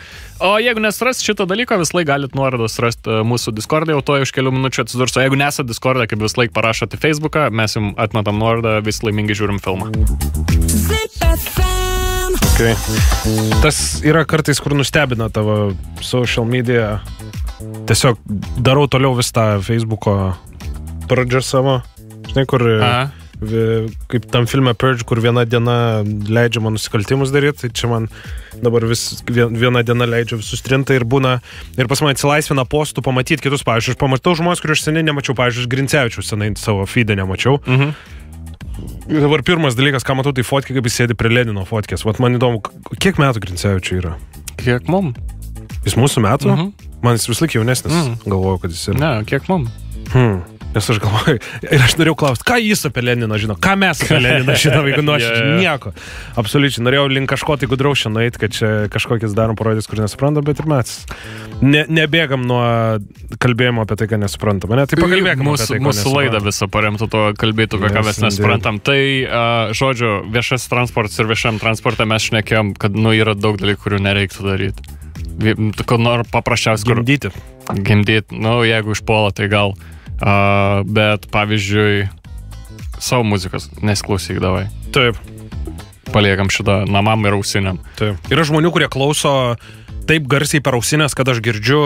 O jeigu nesurasit šito dalyko, vis laik galit nuorodą surasti mūsų Discord'e, jau to už kelių minučių atsidurs. O jeigu nesat Discord'e, kaip vis laik parašote Facebook'ą, mes jums atmetam nuorodą, vis laimingai žiūrim filmą. Okay. Tas yra kartais, kur nustebina tavo social media. Tiesiog darau toliau vis tą Facebook'o pradžią savo. Žinai, kur... kaip tam filme Purge, kur viena diena leidžia man nusikaltimus daryti, tai čia man dabar viena diena leidžia visus trintą ir būna, ir pas man atsilaisvina postų pamatyti kitus, pavyzdžiui, aš pamatau žmonės, kuriuos seniai nemačiau, pavyzdžiui, Grincevičius seniai savo feedą nemačiau. Ir dabar pirmas dalykas, ką matau, tai fotkė, kaip jis sėdi prie Lenino fotkės. Vat man įdomu, kiek metų Grincevičiui yra? Kiek mum? Jis mūsų metų? Man jis vis laik jaunesnis, galvoju, kad jis yra. Ne, kiek mum? Nes aš galvoju, ir aš norėjau klausti, ką jis apie Leniną žino, ką mes apie Leniną žinom, jeigu nuoširdžiai, nieko. Absoliučiai, norėjau link kažko tai gudraušio nueiti, kad čia kažkokias darom parodys, kur nesupranta, bet ir mes nebėgam nuo kalbėjimo apie tai, ką nesuprantam. Ne? Tai pakalbėkime apie tai, mūsų laidą visą paremtų to kalbėtų, ką mes nesuprantam. Tai, žodžiu, viešas transportas ir viešam transporte mes šnekėjom, kad, yra daug dalykų, kurių nereiktų daryti. Kad nori paprasčiausiai... Gimdyti. Jeigu išpuola, tai gal... bet, pavyzdžiui, savo muzikos nesiklausyk davai. Taip. Paliekam šitą namam ir ausiniam. Taip. Yra žmonių, kurie klauso taip garsiai per ausinės, kad aš girdžiu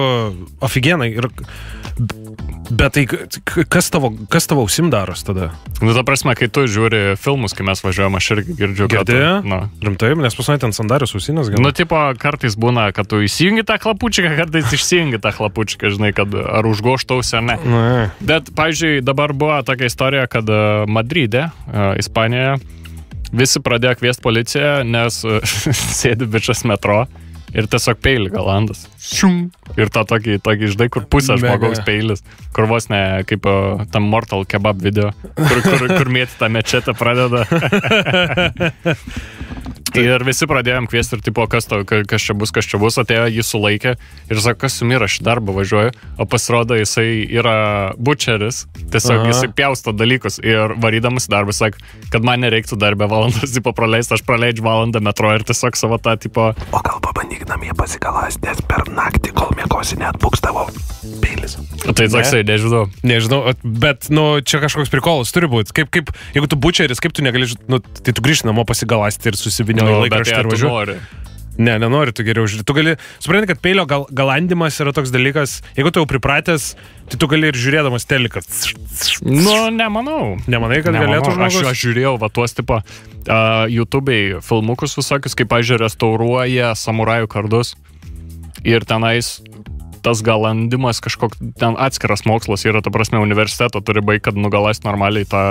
afigenai. Bet tai kas tavo ausim daros tada? Ta prasme, kai tu žiūri filmus, kai mes važiuojam, aš irgi girdžiu. Girdi? Rimtai, nes pas mane ten sandarius ausinės. Tipo, kartais būna, kad tu įsijungi tą chlapučiką, kartais išsijungi tą chlapučiką, žinai, kad ar užgoštausi ar ne. Bet, pavyzdžiui, dabar buvo tokia istorija, kad Madride, Ispanijoje, visi pradėjo kviesti policiją, nes sėdi bičas metro. Ir tiesiog peilį galandas. Ir tą tokį, žinai, kur pusė žmogaus peilis. Kur vos ne, kaip tam Mortal Kebab video. Kur mėti tą mečetę pradeda. Ir visi pradėjom kviesti ir tipo, kas čia bus, atėjo, jį sulaikė. Ir sako, kas jums yra, aš darbą važiuoju. O pasirodo, jisai yra butcheris. Tiesiog jisai pjausto dalykus. Ir varydamas darbą, sako, kad man nereiktų darbę valandas, tipo, praleisti. Aš praleidžiu valandą metro ir tiesiog savo tą, tipo... O gal pabandyk namie pasikalast, nes per naktį, kol mėgosi, net pūkstavo peilis. Tai toksai, nežinau. Nežinau, bet, čia kažkoks prikolas turi būti. Kaip, jeigu tu butcheris, kaip tu negali, tai tu grįžti namo pasigalasti ir susivinė laikraštį ir važiuoji. Ne, nenori, tu geriau žiūrėti. Tu gali, supranti, kad peilio galandimas yra toks dalykas, jeigu tu jau pripratęs, tai tu gali ir žiūrėdamas teliką. Nemanau. Nemanai, kad galėtų žmogus? Aš žiūrėjau va tuos tipo YouTube'ai filmukus visokius, kaip, pavyzdžiui, restauruoja samurajų kardus. Ir tenais tas galandimas kažkoks, ten atskiras mokslas yra, ta prasme, universiteto turi baigti, kad nugalast normaliai tą...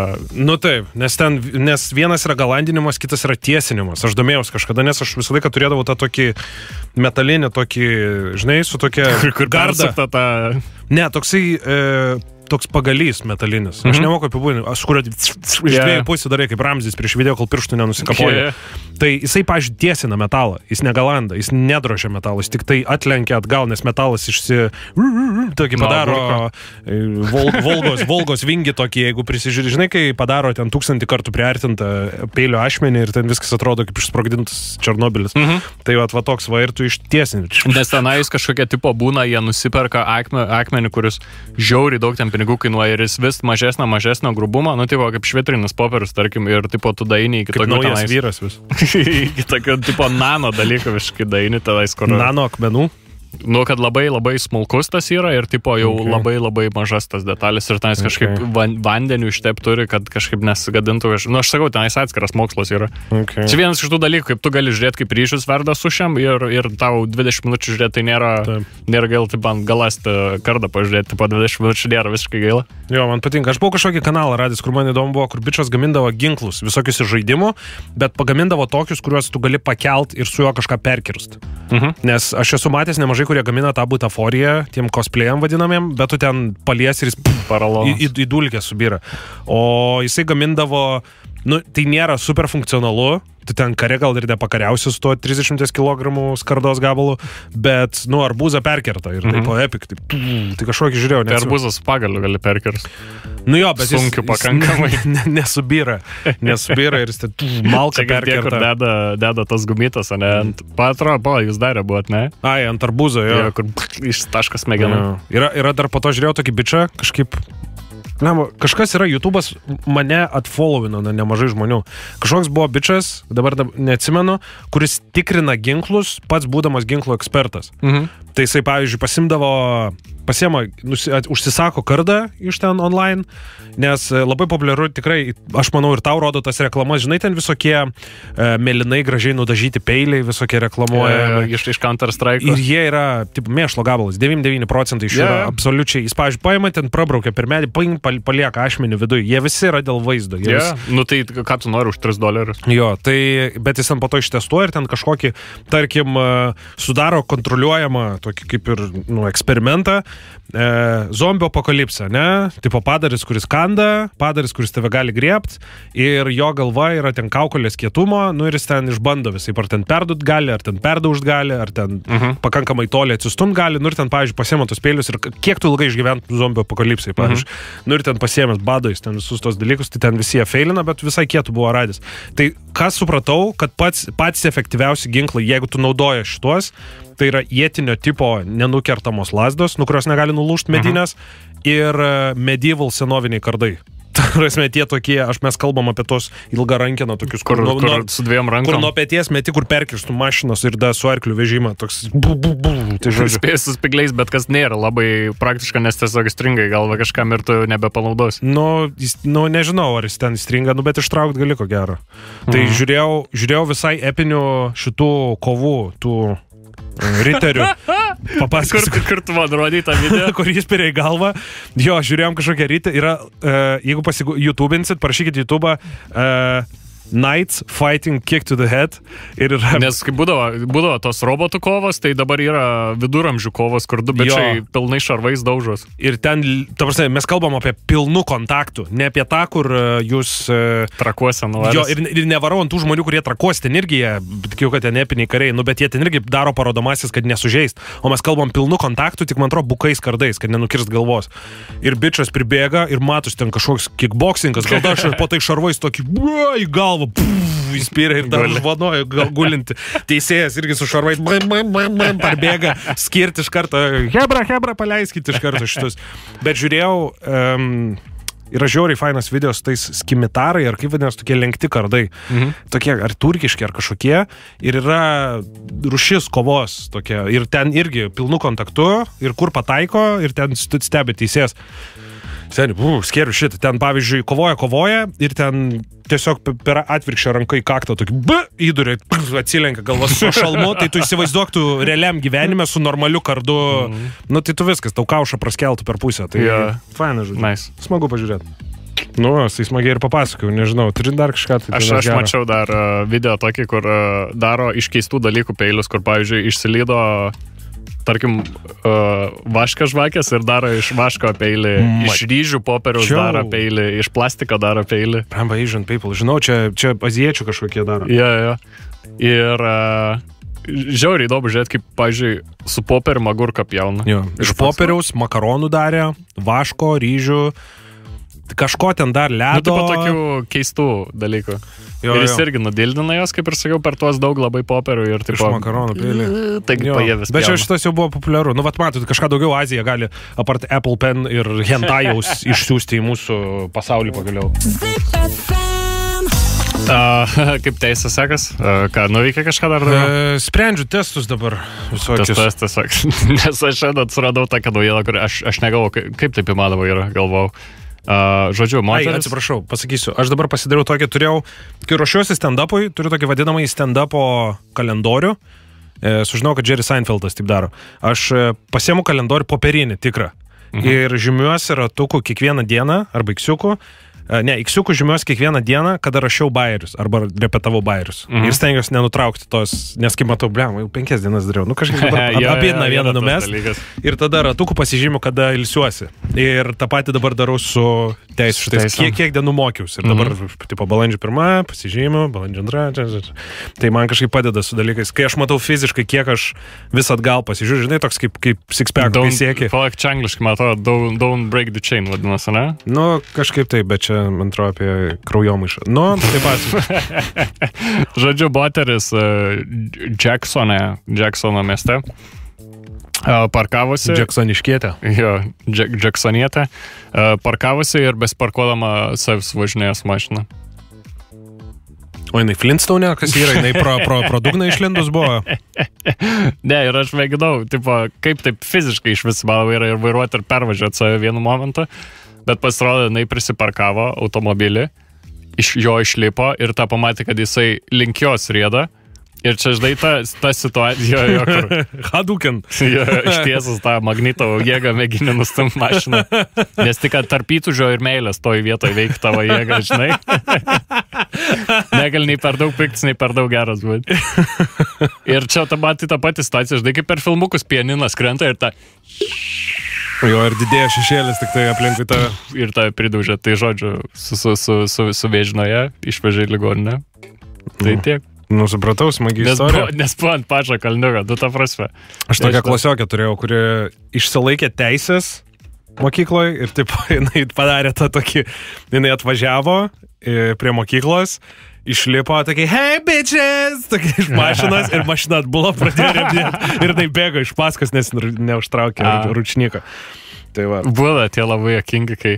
Taip, nes vienas yra galandinimas, kitas yra tiesinimas. Aš domėjausi kažkada, nes aš visą laiką turėdavau tą tokį metalinį, žinai, su tokia garda. Ne, toks pagalys metalinis. Aš nemoku apibūdinti. Aš kur iš dviejų pusių darai kaip Ramzis prieš video, kol pirštų nenusikapoja. Tai jisai, pavyzdžiui, tiesina metalą. Jis negalanda, jis nedrožia metalą. Jis tik tai atlenkia atgal, nes metalas tokį padaro Volgos vingį tokį, jeigu prisižiūri. Žinai, kai padaro ten 1000 kartų priartintą peilio ašmenį ir ten viskas atrodo kaip išsprogdintas Černobylis. Tai va toks va ir tu ištiesini. Nes tenais kažkokie tipo būna, jie nusiperka akmenį, kuris žiauriai daug ten pinigų kainuoja ir jis vis mažesnio grubumo, tipo kaip švitrinis popierius, tarkim, ir tipo tu daini iki tokio tenais. Kaip naujas vyras vis. Iki tokio tipo nano dalykų visiškai daini tenais, kur... Nano akmenų? Nu, kad labai labai smulkus tas yra ir tipo jau labai labai mažas tas detalės ir tenais kažkaip vandeniu ištep turi, kad kažkaip nesigadintų. Nu, aš sakau, tenais atskiras mokslas yra. Čia vienas iš tų dalykų, kaip tu gali žiūrėti, kaip ryžius verda sušiam ir tau 20 minučių žiūrėti, tai nėra gaila, taip ant galast kardą pažiūrėti, po 20 minučių nėra visiškai gaila. Jo, man patinka. Aš buvau kažkokį kanalą radęs, kur man įdomu buvo, kur bičas gamindavo ginklus, visokius žaidimų, bet pagamindavo tokius, kuriuos tu gali pakelt ir su juo kažką perkirst. Nes aš esu matęs nemažai, kurie gamina tą butaforiją, tiem cosplayam vadinamiem, bet tu ten palies ir jis į dulkę subyra. O jisai gamindavo, nu, tai nėra super funkcionalu, tu ten kare gal ir nepakariausi su tuo 30 kg skardos gabalu, bet, nu, arbūzą perkerta ir taip po epic, tai kažkokį žiūrėjau. Tai arbūzas pagaliu gali perkirsti. Nu jo, bet sunkiu pakankamai. Nesubyra ir jis malka perkerta. Kur deda tas gumitas, ne? Atrodo, jūs darė buvot, ne? Ai, ant arbūzo, jo. Kur ištaškas smegenų. Yra dar po to žiūrėjau tokį bičą, kažkaip... Kažkas yra, YouTube'as mane atfollowino nemažai žmonių. Kažkoks buvo bičas, dabar neatsimenu, kuris tikrina ginklus, pats būdamas ginklų ekspertas. Tai jisai, pavyzdžiui, užsisako kardą iš ten online, nes labai populiaru tikrai, aš manau, ir tau rodo tas reklamas, žinai, ten visokie mėlynai gražiai nudažyti peiliai, visokie reklamuoja. Iš Counter-Strike. Ir jie yra, mėšlo gabalas, 99% iš jų yra absoliučiai. Jis, pavyzdžiui, paima, ten prabraukia per medį, palieka ašmenį viduje. Jie visi yra dėl vaizdo. Nu tai ką tu nori už $3? Jo, tai, bet jis ten po to ištestuoja ir ten kažkokį, tarkim, sudaro kontroliuojamą tokį kaip ir, eksperimentą, zombio apokalipsę, ne? Tipo padaris, kuris kanda, padaris, kuris tave gali griebt ir jo galva yra ten kaukolės kietumo, ir jis ten išbando visai, ar ten perdut gali, ar ten perdaužt gali, ar ten pakankamai toli atsistumt gali, ir ten, pavyzdžiui, pasiema tos peilius ir kiek tu ilgai išgyventų zombio apokalipsai, pavyzdžiui. Ir ten pasiemęs badais, ten visus tos dalykus, tai ten visi jie feilina, bet visai kietų buvo radęs. Tai ką supratau, kad patys efektyviausi ginklai, jeigu tu naudoji šituos, tai yra ietinio tipo nenukertamos lazdos, kurios negali nulūžti medinės, ir medieval senoviniai kardai. Prasme, tie tokie, mes kalbam apie tos ilgą rankeną, tokius, kur su dviem rankom. Kur nuo peties meti, kur perkirstų mašinos ir su arklių vežimą, toks Tai spės su spigliais, bet kas nėra labai praktiška, nes tiesiog stringai galva kažkam ir tu nebepanaudos. Nežinau, ar jis ten stringa, bet ištraukt gali ko gero. Tai žiūrėjau visai epinių šitų kovų, tų riterių. Kur tu man rodai tą video? Kur jis pirė į galvą. Jo, žiūrėjom kažkokią rytį. Yra, jeigu YouTubinsit, parašykit YouTube'ą Knights Fighting Kick to the Head. Ir yra... Nes kai būdavo tos robotų kovos, tai dabar yra viduramžių kovos, kur du bičiai pilnai šarvais daužos. Ir ten, ta prasme, mes kalbam apie pilnų kontaktų, ne apie tą, kur jūs... Trakuose nuvarės. Jo, ir nevarau ant tų žmonių, kurie trakuosi, ten irgi jie, tikiu, kad ten epiniai kariai, bet jie ten irgi daro parodomasis, kad nesužeist. O mes kalbam pilnų kontaktų, tik man atrodo bukais kardais, kad nenukirst galvos. Ir bičas pribėga ir matus ten kažkoks kickboxingas, gal aš po tai šarvais tokį į galvą. Įspyrė ir dar žvanojo gulinti. Teisėjas irgi su šarvais parbėga skirti iš karto. Hebra, paleiskite iš karto šitus. Bet žiūrėjau, yra žiauriai fainas video su tais skimitarai, ar kaip vadinasi, tokie lenkti kardai. Tokie ar turkiški, ar kažkokie. Ir yra rušis kovos tokia. Ir ten irgi pilnu kontaktu. Ir kur pataiko, ir ten stebi teisėjas. Seniai, skėriu šitą. Ten, pavyzdžiui, kovoja ir ten tiesiog per atvirkščią ranką į kaktą tokį įdurė, atsilenka galvas su šalmu, tai tu įsivaizduok tu realiam gyvenime su normaliu kardu. Tai tu viskas, tau kaušą praskeltų per pusę. Tai faina, žodžiu. Nice. Smagu pažiūrėti. Tai smagiai ir papasakojau, nežinau, turi dar kažką. Aš mačiau dar video tokį, kur daro iš keistų dalykų peilius, kur, pavyzdžiui, išsilydo tarkim, vašką žvakės ir daro iš vaško peilį, iš ryžių popieriaus daro peilį, iš plastiko daro peilį. Pramba Asian people, žinau, čia azijiečių kažkokie daro. Jo. Ir žiauriai įdomu žiūrėti, kaip, pavyzdžiui, su popieriu agurką pjauna. Jo. Iš popieriaus makaronų darė, vaško, ryžių, kažko ten dar ledo. Tipo tokių keistų dalykų. Ir jis irgi nudildina jos, kaip ir sakiau, per tuos daug labai popierių ir tipo... Iš makaronų peilį. Taigi pajėvis pjauna. Bet čia šitas jau buvo populiaru. Matot, kažką daugiau Azija gali apart Apple Pen ir hentajaus išsiųsti į mūsų pasaulį pagaliau. Kaip teisės sekas? Ką, nuveikia kažką dar? Sprendžiu testus dabar visokius. Tas tiesiog. Nes aš šiandien suradau tokią naujieną, kur aš negalvoju, kaip taip įmanoma yra, galvojau. Žodžiu, moteris. Atsiprašau, pasakysiu. Aš dabar pasidariau tokį, kai ruošiuosi stand-upui, turiu tokį vadinamą stand-upo kalendorių. Sužinau, kad Jerry Seinfeldas taip daro. Aš pasiemu kalendorių popierinį, tikrą. Ir žymiuosi ratuku kiekvieną dieną, arba iksiuku. Iksiukų žymiuosi kiekvieną dieną, kada rašiau bajerius, arba repetavau bajerius. Ir stengiuosi nenutraukti tos, nes kaip matau, jau 5 dienas dariau. Kažkaip dabar apėdina vieną numest. Ir tada ratukų pasižymiu, kada ilsiuosi. Ir tą patį dabar darau su teisės. Kiek dienų mokiausi. Ir dabar, balandžio 1, pasižymiu, balandžio 2. Tai man kažkaip padeda su dalykais. Kai aš matau fiziškai, kiek aš vis atgal pasižiūriu, žinai, toks kaip six-pack siekį. Palauk, čia angliškai, man atrodo, don't break the chain vadinasi, ne? Nu, kažkaip taip, bet čia man atrodo apie kraujomaišą. Nu, taip pat. Žodžiu, moteris Jacksono mieste parkavosi. Jacksoniškietė. Jo, Jacksonietė. Parkavosi ir besparkuodama savs važinėjęs mašiną. O jinai Flintstone, kas yra, jinai pro dugną išlindus buvo? Ne, ir aš mėginau, kaip taip fiziškai iš vis manau yra ir vairuoti ir pervažiuoti save vienu momentu. Bet pasirodė, jinai prisiparkavo automobilį, iš jo išlipo ir tą pamatė, kad jisai link jos rieda. Ir čia, žinai, ta situacija, kur... Hadouken. Ištiesas tą magnito jėgą mėginė nustumti mašiną. Nes tik tarp įtūžio ir meilės toj vietoj veikti tavo jėgą, žinai. Negali nei per daug piktis, nei per daug geras būti. Ir čia tą patį situaciją, žinai, kaip per filmukus pianinas krenta ir ta... Jo, ir didėja šešėlis tik tai aplinkui tave. Ir tave pridaužė. Tai žodžiu, su vėžinoje išvežė į ligoninę. Tai tiek. Nu, supratau, smagi istorija. Nes buvo ant pačio kalniuko, ta prasme. Aš tokią klasiokę turėjau, kuri išsilaikė teisės mokykloje ir taip, jinai padarė tą tokį, jinai atvažiavo prie mokyklos, išlipo tokiai, hey bitches, tokiai iš mašinos ir mašina atbulo, pradėjo rebdėti ir jinai bėgo iš paskos, nes neužtraukė ručniką. Tai va. Būna tie labai jokingi, kai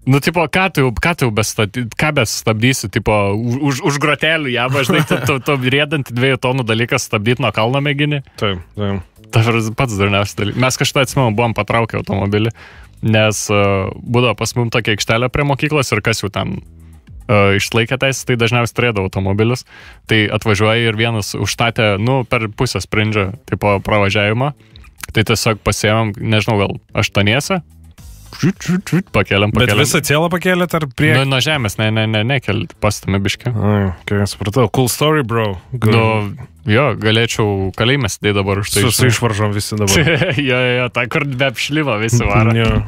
nu, tipo, ką tu bestabdysi, tipo, už grotelių, ją važinai, tu riedantį 2 tonų dalykas stabdyti nuo kalno mėgini. Taip. Tai pats darniausias dalykas. Mes kažką atsimenu, buvom patraukę automobilį, nes būdavo pas mum tokia aikštelė prie mokyklos ir kas jau ten išlaikė teisės, tai dažniausiai turėdavo automobilius. Tai atvažiuoja ir vienas užstatė, per pusę sprindžio, tipo, pravažiavimą. Tai tiesiog pasiėmėm, nežinau, gal 8. Pakeliam. Bet visą cielą pakėlėt ar prie... Nuo žemės, nekeli, pastami biškį. Kai supratau, cool story, bro. Jo, galėčiau kalėjime sėdėti dabar už tai. Su išvaržom visi dabar. Jo, ta kur be apšlyvo visi varo. Jo.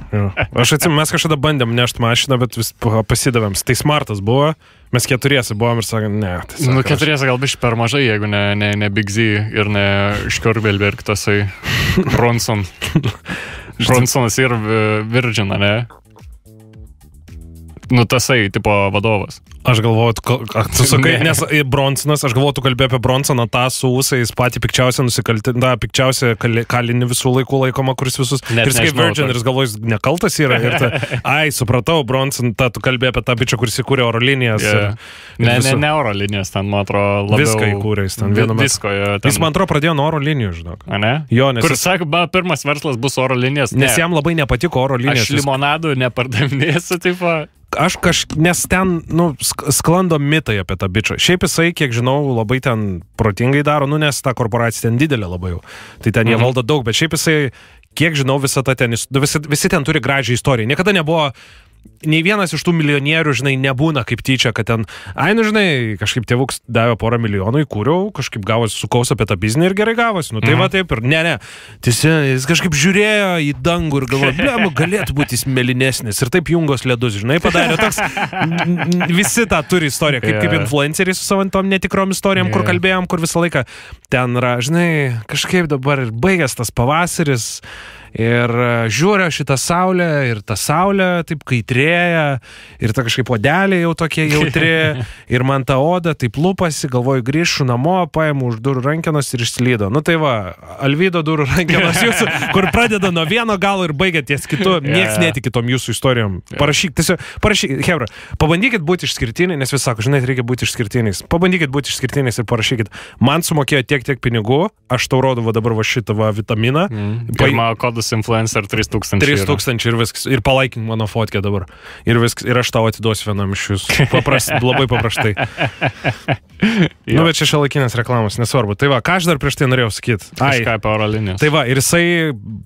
Aš atsimenu, mes kažkada bandėm nešti mašiną, bet vis pasidavėm. Tai smartas buvo, mes 4 buvom ir sakėm, ne. 4 gal biškai per mažai, jeigu ne Big Z ir ne Škiorvelberg, tasai Bronsonas ir Virgin, ne? Nu, tasai, tipo, vadovas. Aš galvoju, tu sakai, nes Bronsonas, aš galvoju, tu kalbėjai apie Bronsoną, tą su ūsais, patį pikčiausią pikčiausią kalinį visų laikų laikoma, kuris visus... Ir jis kaip Virgin, ir jis galvoju, nekaltas yra. Supratau, Bronson, tu kalbėjai apie tą bičią, kuris įkūrė oro linijas. Ne oro linijas, ten, man atrodo, labiau... Viską įkūrė jis ten vienu metu. Jis, man atrodo, pradėjo nuo oro linijų, žinok. A, ne? Jo, nes... Kur sako, pirmas verslas bus oro linijas. Nes jam labai nepatiko oro linijas. Aš limonadų nepardavinėsiu, tipo... Nes ten, sklando mitai apie tą bičą. Šiaip jisai, kiek žinau, labai ten protingai daro, nes ta korporacija ten didelė labai jau. Tai ten jie valdo daug, bet šiaip jisai, kiek žinau, visi ten turi gražią istoriją. Niekada nebuvo... Nei vienas iš tų milijonierių, žinai, nebūna kaip tyčia, kad ten, žinai, kažkaip tėvuks davė 1 milijonų, įkūriau, kažkaip gavosi, sukaus apie tą biznį ir gerai gavosi. Tai va taip ir, ne. Tiesiog jis kažkaip žiūrėjo į dangų ir galvojo, galėtų būti jis mėlynesnis. Ir taip Jungos ledus, žinai, padarė toks. Visi tą turi istoriją, kaip influenceriai su savo tom netikrom istorijom, kur kalbėjom, kur visą laiką ten yra, žinai, kažkaip dabar ir baigęs tas pavasaris. Ir žiūriu šitą saulę, ir ta saulė taip kaitrėja, ir ta kažkaip odelė jau tokia jautri, ir man ta oda taip lupasi, galvoju, grįžtu namo, paimu už durų rankenos ir išslydo. Nu tai va, Alvydo durų rankenos jūsų, kur pradeda nuo vieno galo ir baigia ties kitu, nieks netiki tom jūsų istorijom. Parašyk, hebra, pabandykit būti išskirtiniai, nes vis sako, žinai, reikia būti išskirtiniais. Pabandykit būti išskirtiniais ir parašykit, man sumokėjo tiek pinigų, aš tau rodau dabar va šitą vitaminą. Pirma kodas influencer 3000. 3000 ir viskas. Ir palaikink mano fotkę dabar. Ir viskas. Ir aš tau atiduosiu vienam iš jūsų. Labai paprastai. Nu, bet čia šiuolaikinės reklamos, nesvarbu. Tai va, ką aš dar prieš tai norėjau sakyti? Kažką apie oro linijas. Tai va, ir jisai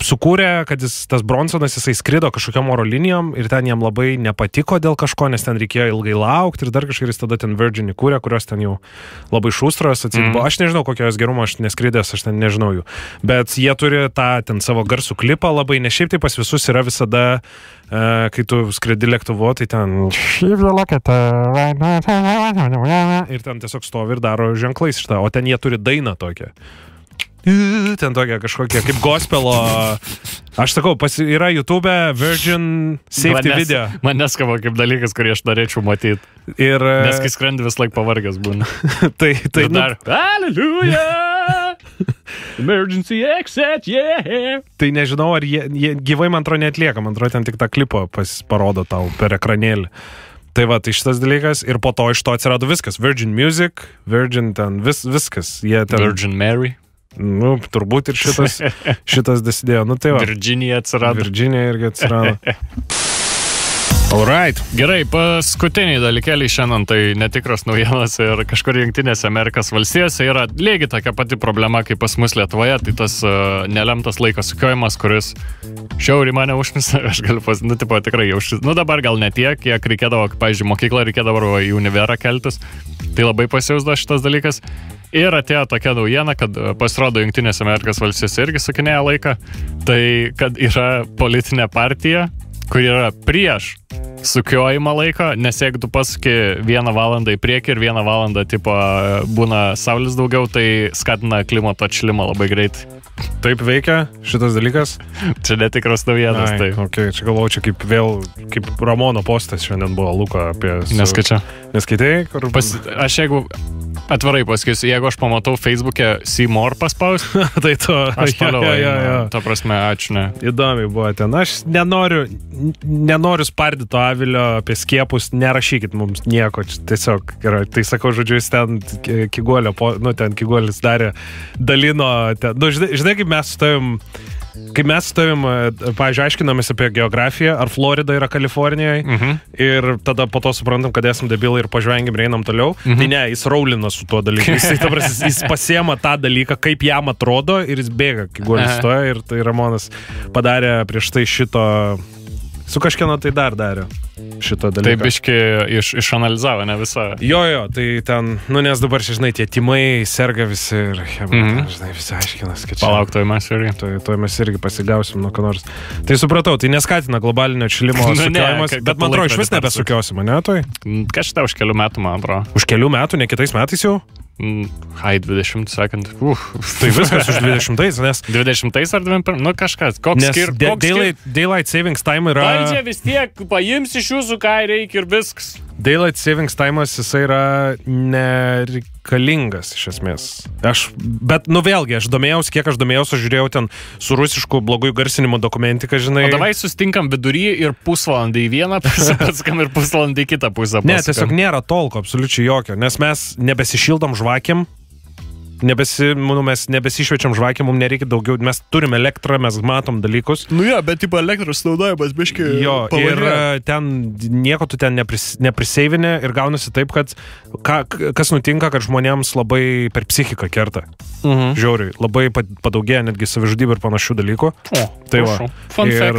sukūrė, kad tas Bronsonas, jisai skrido kažkokiam oro linijom ir ten jam labai nepatiko dėl kažko, nes ten reikėjo ilgai laukti ir dar kažkaip jis tada ten Virgin įkūrė, kurios ten jau labai šustros atsitiko. Aš nežinau, kokio jos gerumo, aš neskridęs, aš ten nežinau jų. Bet jie turi tą ten savo garsų klipą labai, nes šiaip tai pas visus yra visada, kai tu skredi lėktuvu, tai ten ir ten tiesiog stovi ir daro ženklais šitą, o ten jie turi dainą tokią. Ten tokia kažkokia, kaip gospelo. Aš sakau, yra YouTube Virgin Safety video. Man neskamba kaip dalykas, kurį aš norėčiau matyti. Nes kai skrendi vis laik pavargęs būna. Tai dar. Hallelujah! Emergency exit, yeah! Tai nežinau, ar jie gyvai, man atrodo, neatlieka. Man atrodo, ten tik tą klipą parodo tau per ekranėlį. Tai va, tai šitas dalykas. Ir po to iš to atsirado viskas. Virgin Music, Virgin ten, viskas. Virgin Mary. Nu, turbūt ir šitas dasidėjo. Nu, tai va. Virginija atsirado. Virginija irgi atsirado. Alright. Gerai, paskutiniai dalykėliai šiandien, tai netikros naujienos ir kažkur Jungtinėse Amerikos valstijose yra lygiai tokia pati problema kaip pas mus Lietuvoje, tai tas nelemtas laiko sukiojimas, kuris šiauriai mane užmisa, aš galiu tikrai jauštis. Nu dabar gal ne tiek, kiek reikėdavo, pavyzdžiui, mokyklą reikėdavo į univerą keltis, tai labai pasijausdo šitas dalykas. Ir atėjo tokia naujiena, kad pasirodo Jungtinėse Amerikos valstijose irgi sukinėja laiką, tai kad yra politinė partija, kur yra prieš sukiojimą laiko, nes jeigu tu pasuki 1 valandą į priekį ir 1 valandą tipo būna saulės daugiau, tai skatina klimato atšilimą labai greit. Taip veikia šitas dalykas? Čia netikros naujienos. Tai. Okay, čia galvoju, čia kaip Ramono postas šiandien buvo Luko apie... Neskaičiau. Neskaitai? Aš jeigu atvarai pasakysiu, jeigu aš pamatau Facebook'e See More paspaus, tai to... Aš toliau, ta prasme, ačiū, ne. Įdomiai buvo ten. Aš nenoriu spardyti avilio apie skiepus, nerašykit mums nieko, tiesiog yra. Tai sakau, žodžiu, jis ten Kiguolio, ten Kiguolis dalino, nu, žinai, kaip mes su tavim, pavyzdžiui, aiškinamės apie geografiją, ar Florida yra Kalifornijoje, ir tada po to suprantam, kad esam debilai ir pažvengim ir einam toliau. Tai ne, jis raulina su tuo dalyku. Jis pasiema tą dalyką, kaip jam atrodo, ir jis bėga, Kiguolis stoja, ir tai Ramonas padarė prieš tai šito... Su kažkieno tai dar darė šito dalyką. Tai biški išanalizavo, ne visą. Jo, tai ten, nu nes dabar, žinai, tie timai serga visi ir, žinai, visi aiškinas, kad čia... Palauk, toj mes irgi. Toj mes irgi pasigausim nuo ko nors. Tai supratau, tai neskatina globalinio atšilimo sukiojimas, bet man atrodo, iš vis nebesukiosim, ne, toj? Kas šitą už kelių metų, man atrodo. Už kelių metų, ne kitais metais jau? 20 sekund. Tai viskas už 20-ais, nes... 20-ais ar 21? Nu kažkas. Koks Daylight Savings Time yra... Valdžia vis tiek paims iš jūsų, ką reikia ir viskas. Daylight Savings Time'as jisai yra nereikalingas iš esmės. Bet, nu vėlgi, aš domėjausi, žiūrėjau ten su rusišku blogų garsinimo dokumentiką, žinai. O davai sustinkam vidury ir pusvalandį į vieną pusę paskam ir pusvalandį į kitą pusę paskam. Ne, tiesiog nėra tolko, absoliučiai jokio, nes mes nebesišildom žvakėm, mes nebesišvečiam žvakėm, mums nereikia daugiau, mes turim elektrą, mes matom dalykus. Nu jo, bet tipo elektros naudojimas biški... Jo, ir ten nieko tu ten nepriseivinė ir gaunasi taip, kad kas nutinka, kad žmonėms labai per psichiką kerta. Žiauriai, labai padaugėja netgi savižudybių ir panašių dalykų. Tai va. Ir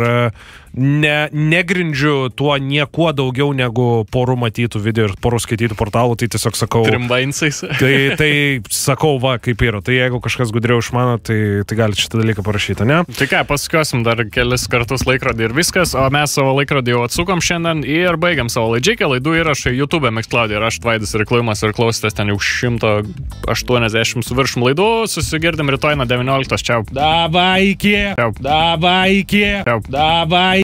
negrindžiu tuo niekuo daugiau negu porų matytų video ir porų skaitytų portalų, tai tiesiog sakau... Trimbainsais. Tai sakau, va, kaip yra. Tai jeigu kažkas gudriau išmano, tai galite šitą dalyką parašyti, ne? Tai ką, pasukiosim dar kelis kartus laikrodį ir viskas, o mes savo laikrodį jau atsukom šiandien ir baigiam savo laidžikę. Laidų įrašai YouTube, Mixcloud ir aš, Vaidas Rekluimas, ir klausėtės ten jau 180 su viršum laidų. Susigirdim rytoj nuo 19. Čiau. Davai iki. Čiau. Davai iki. Čiau. Davai.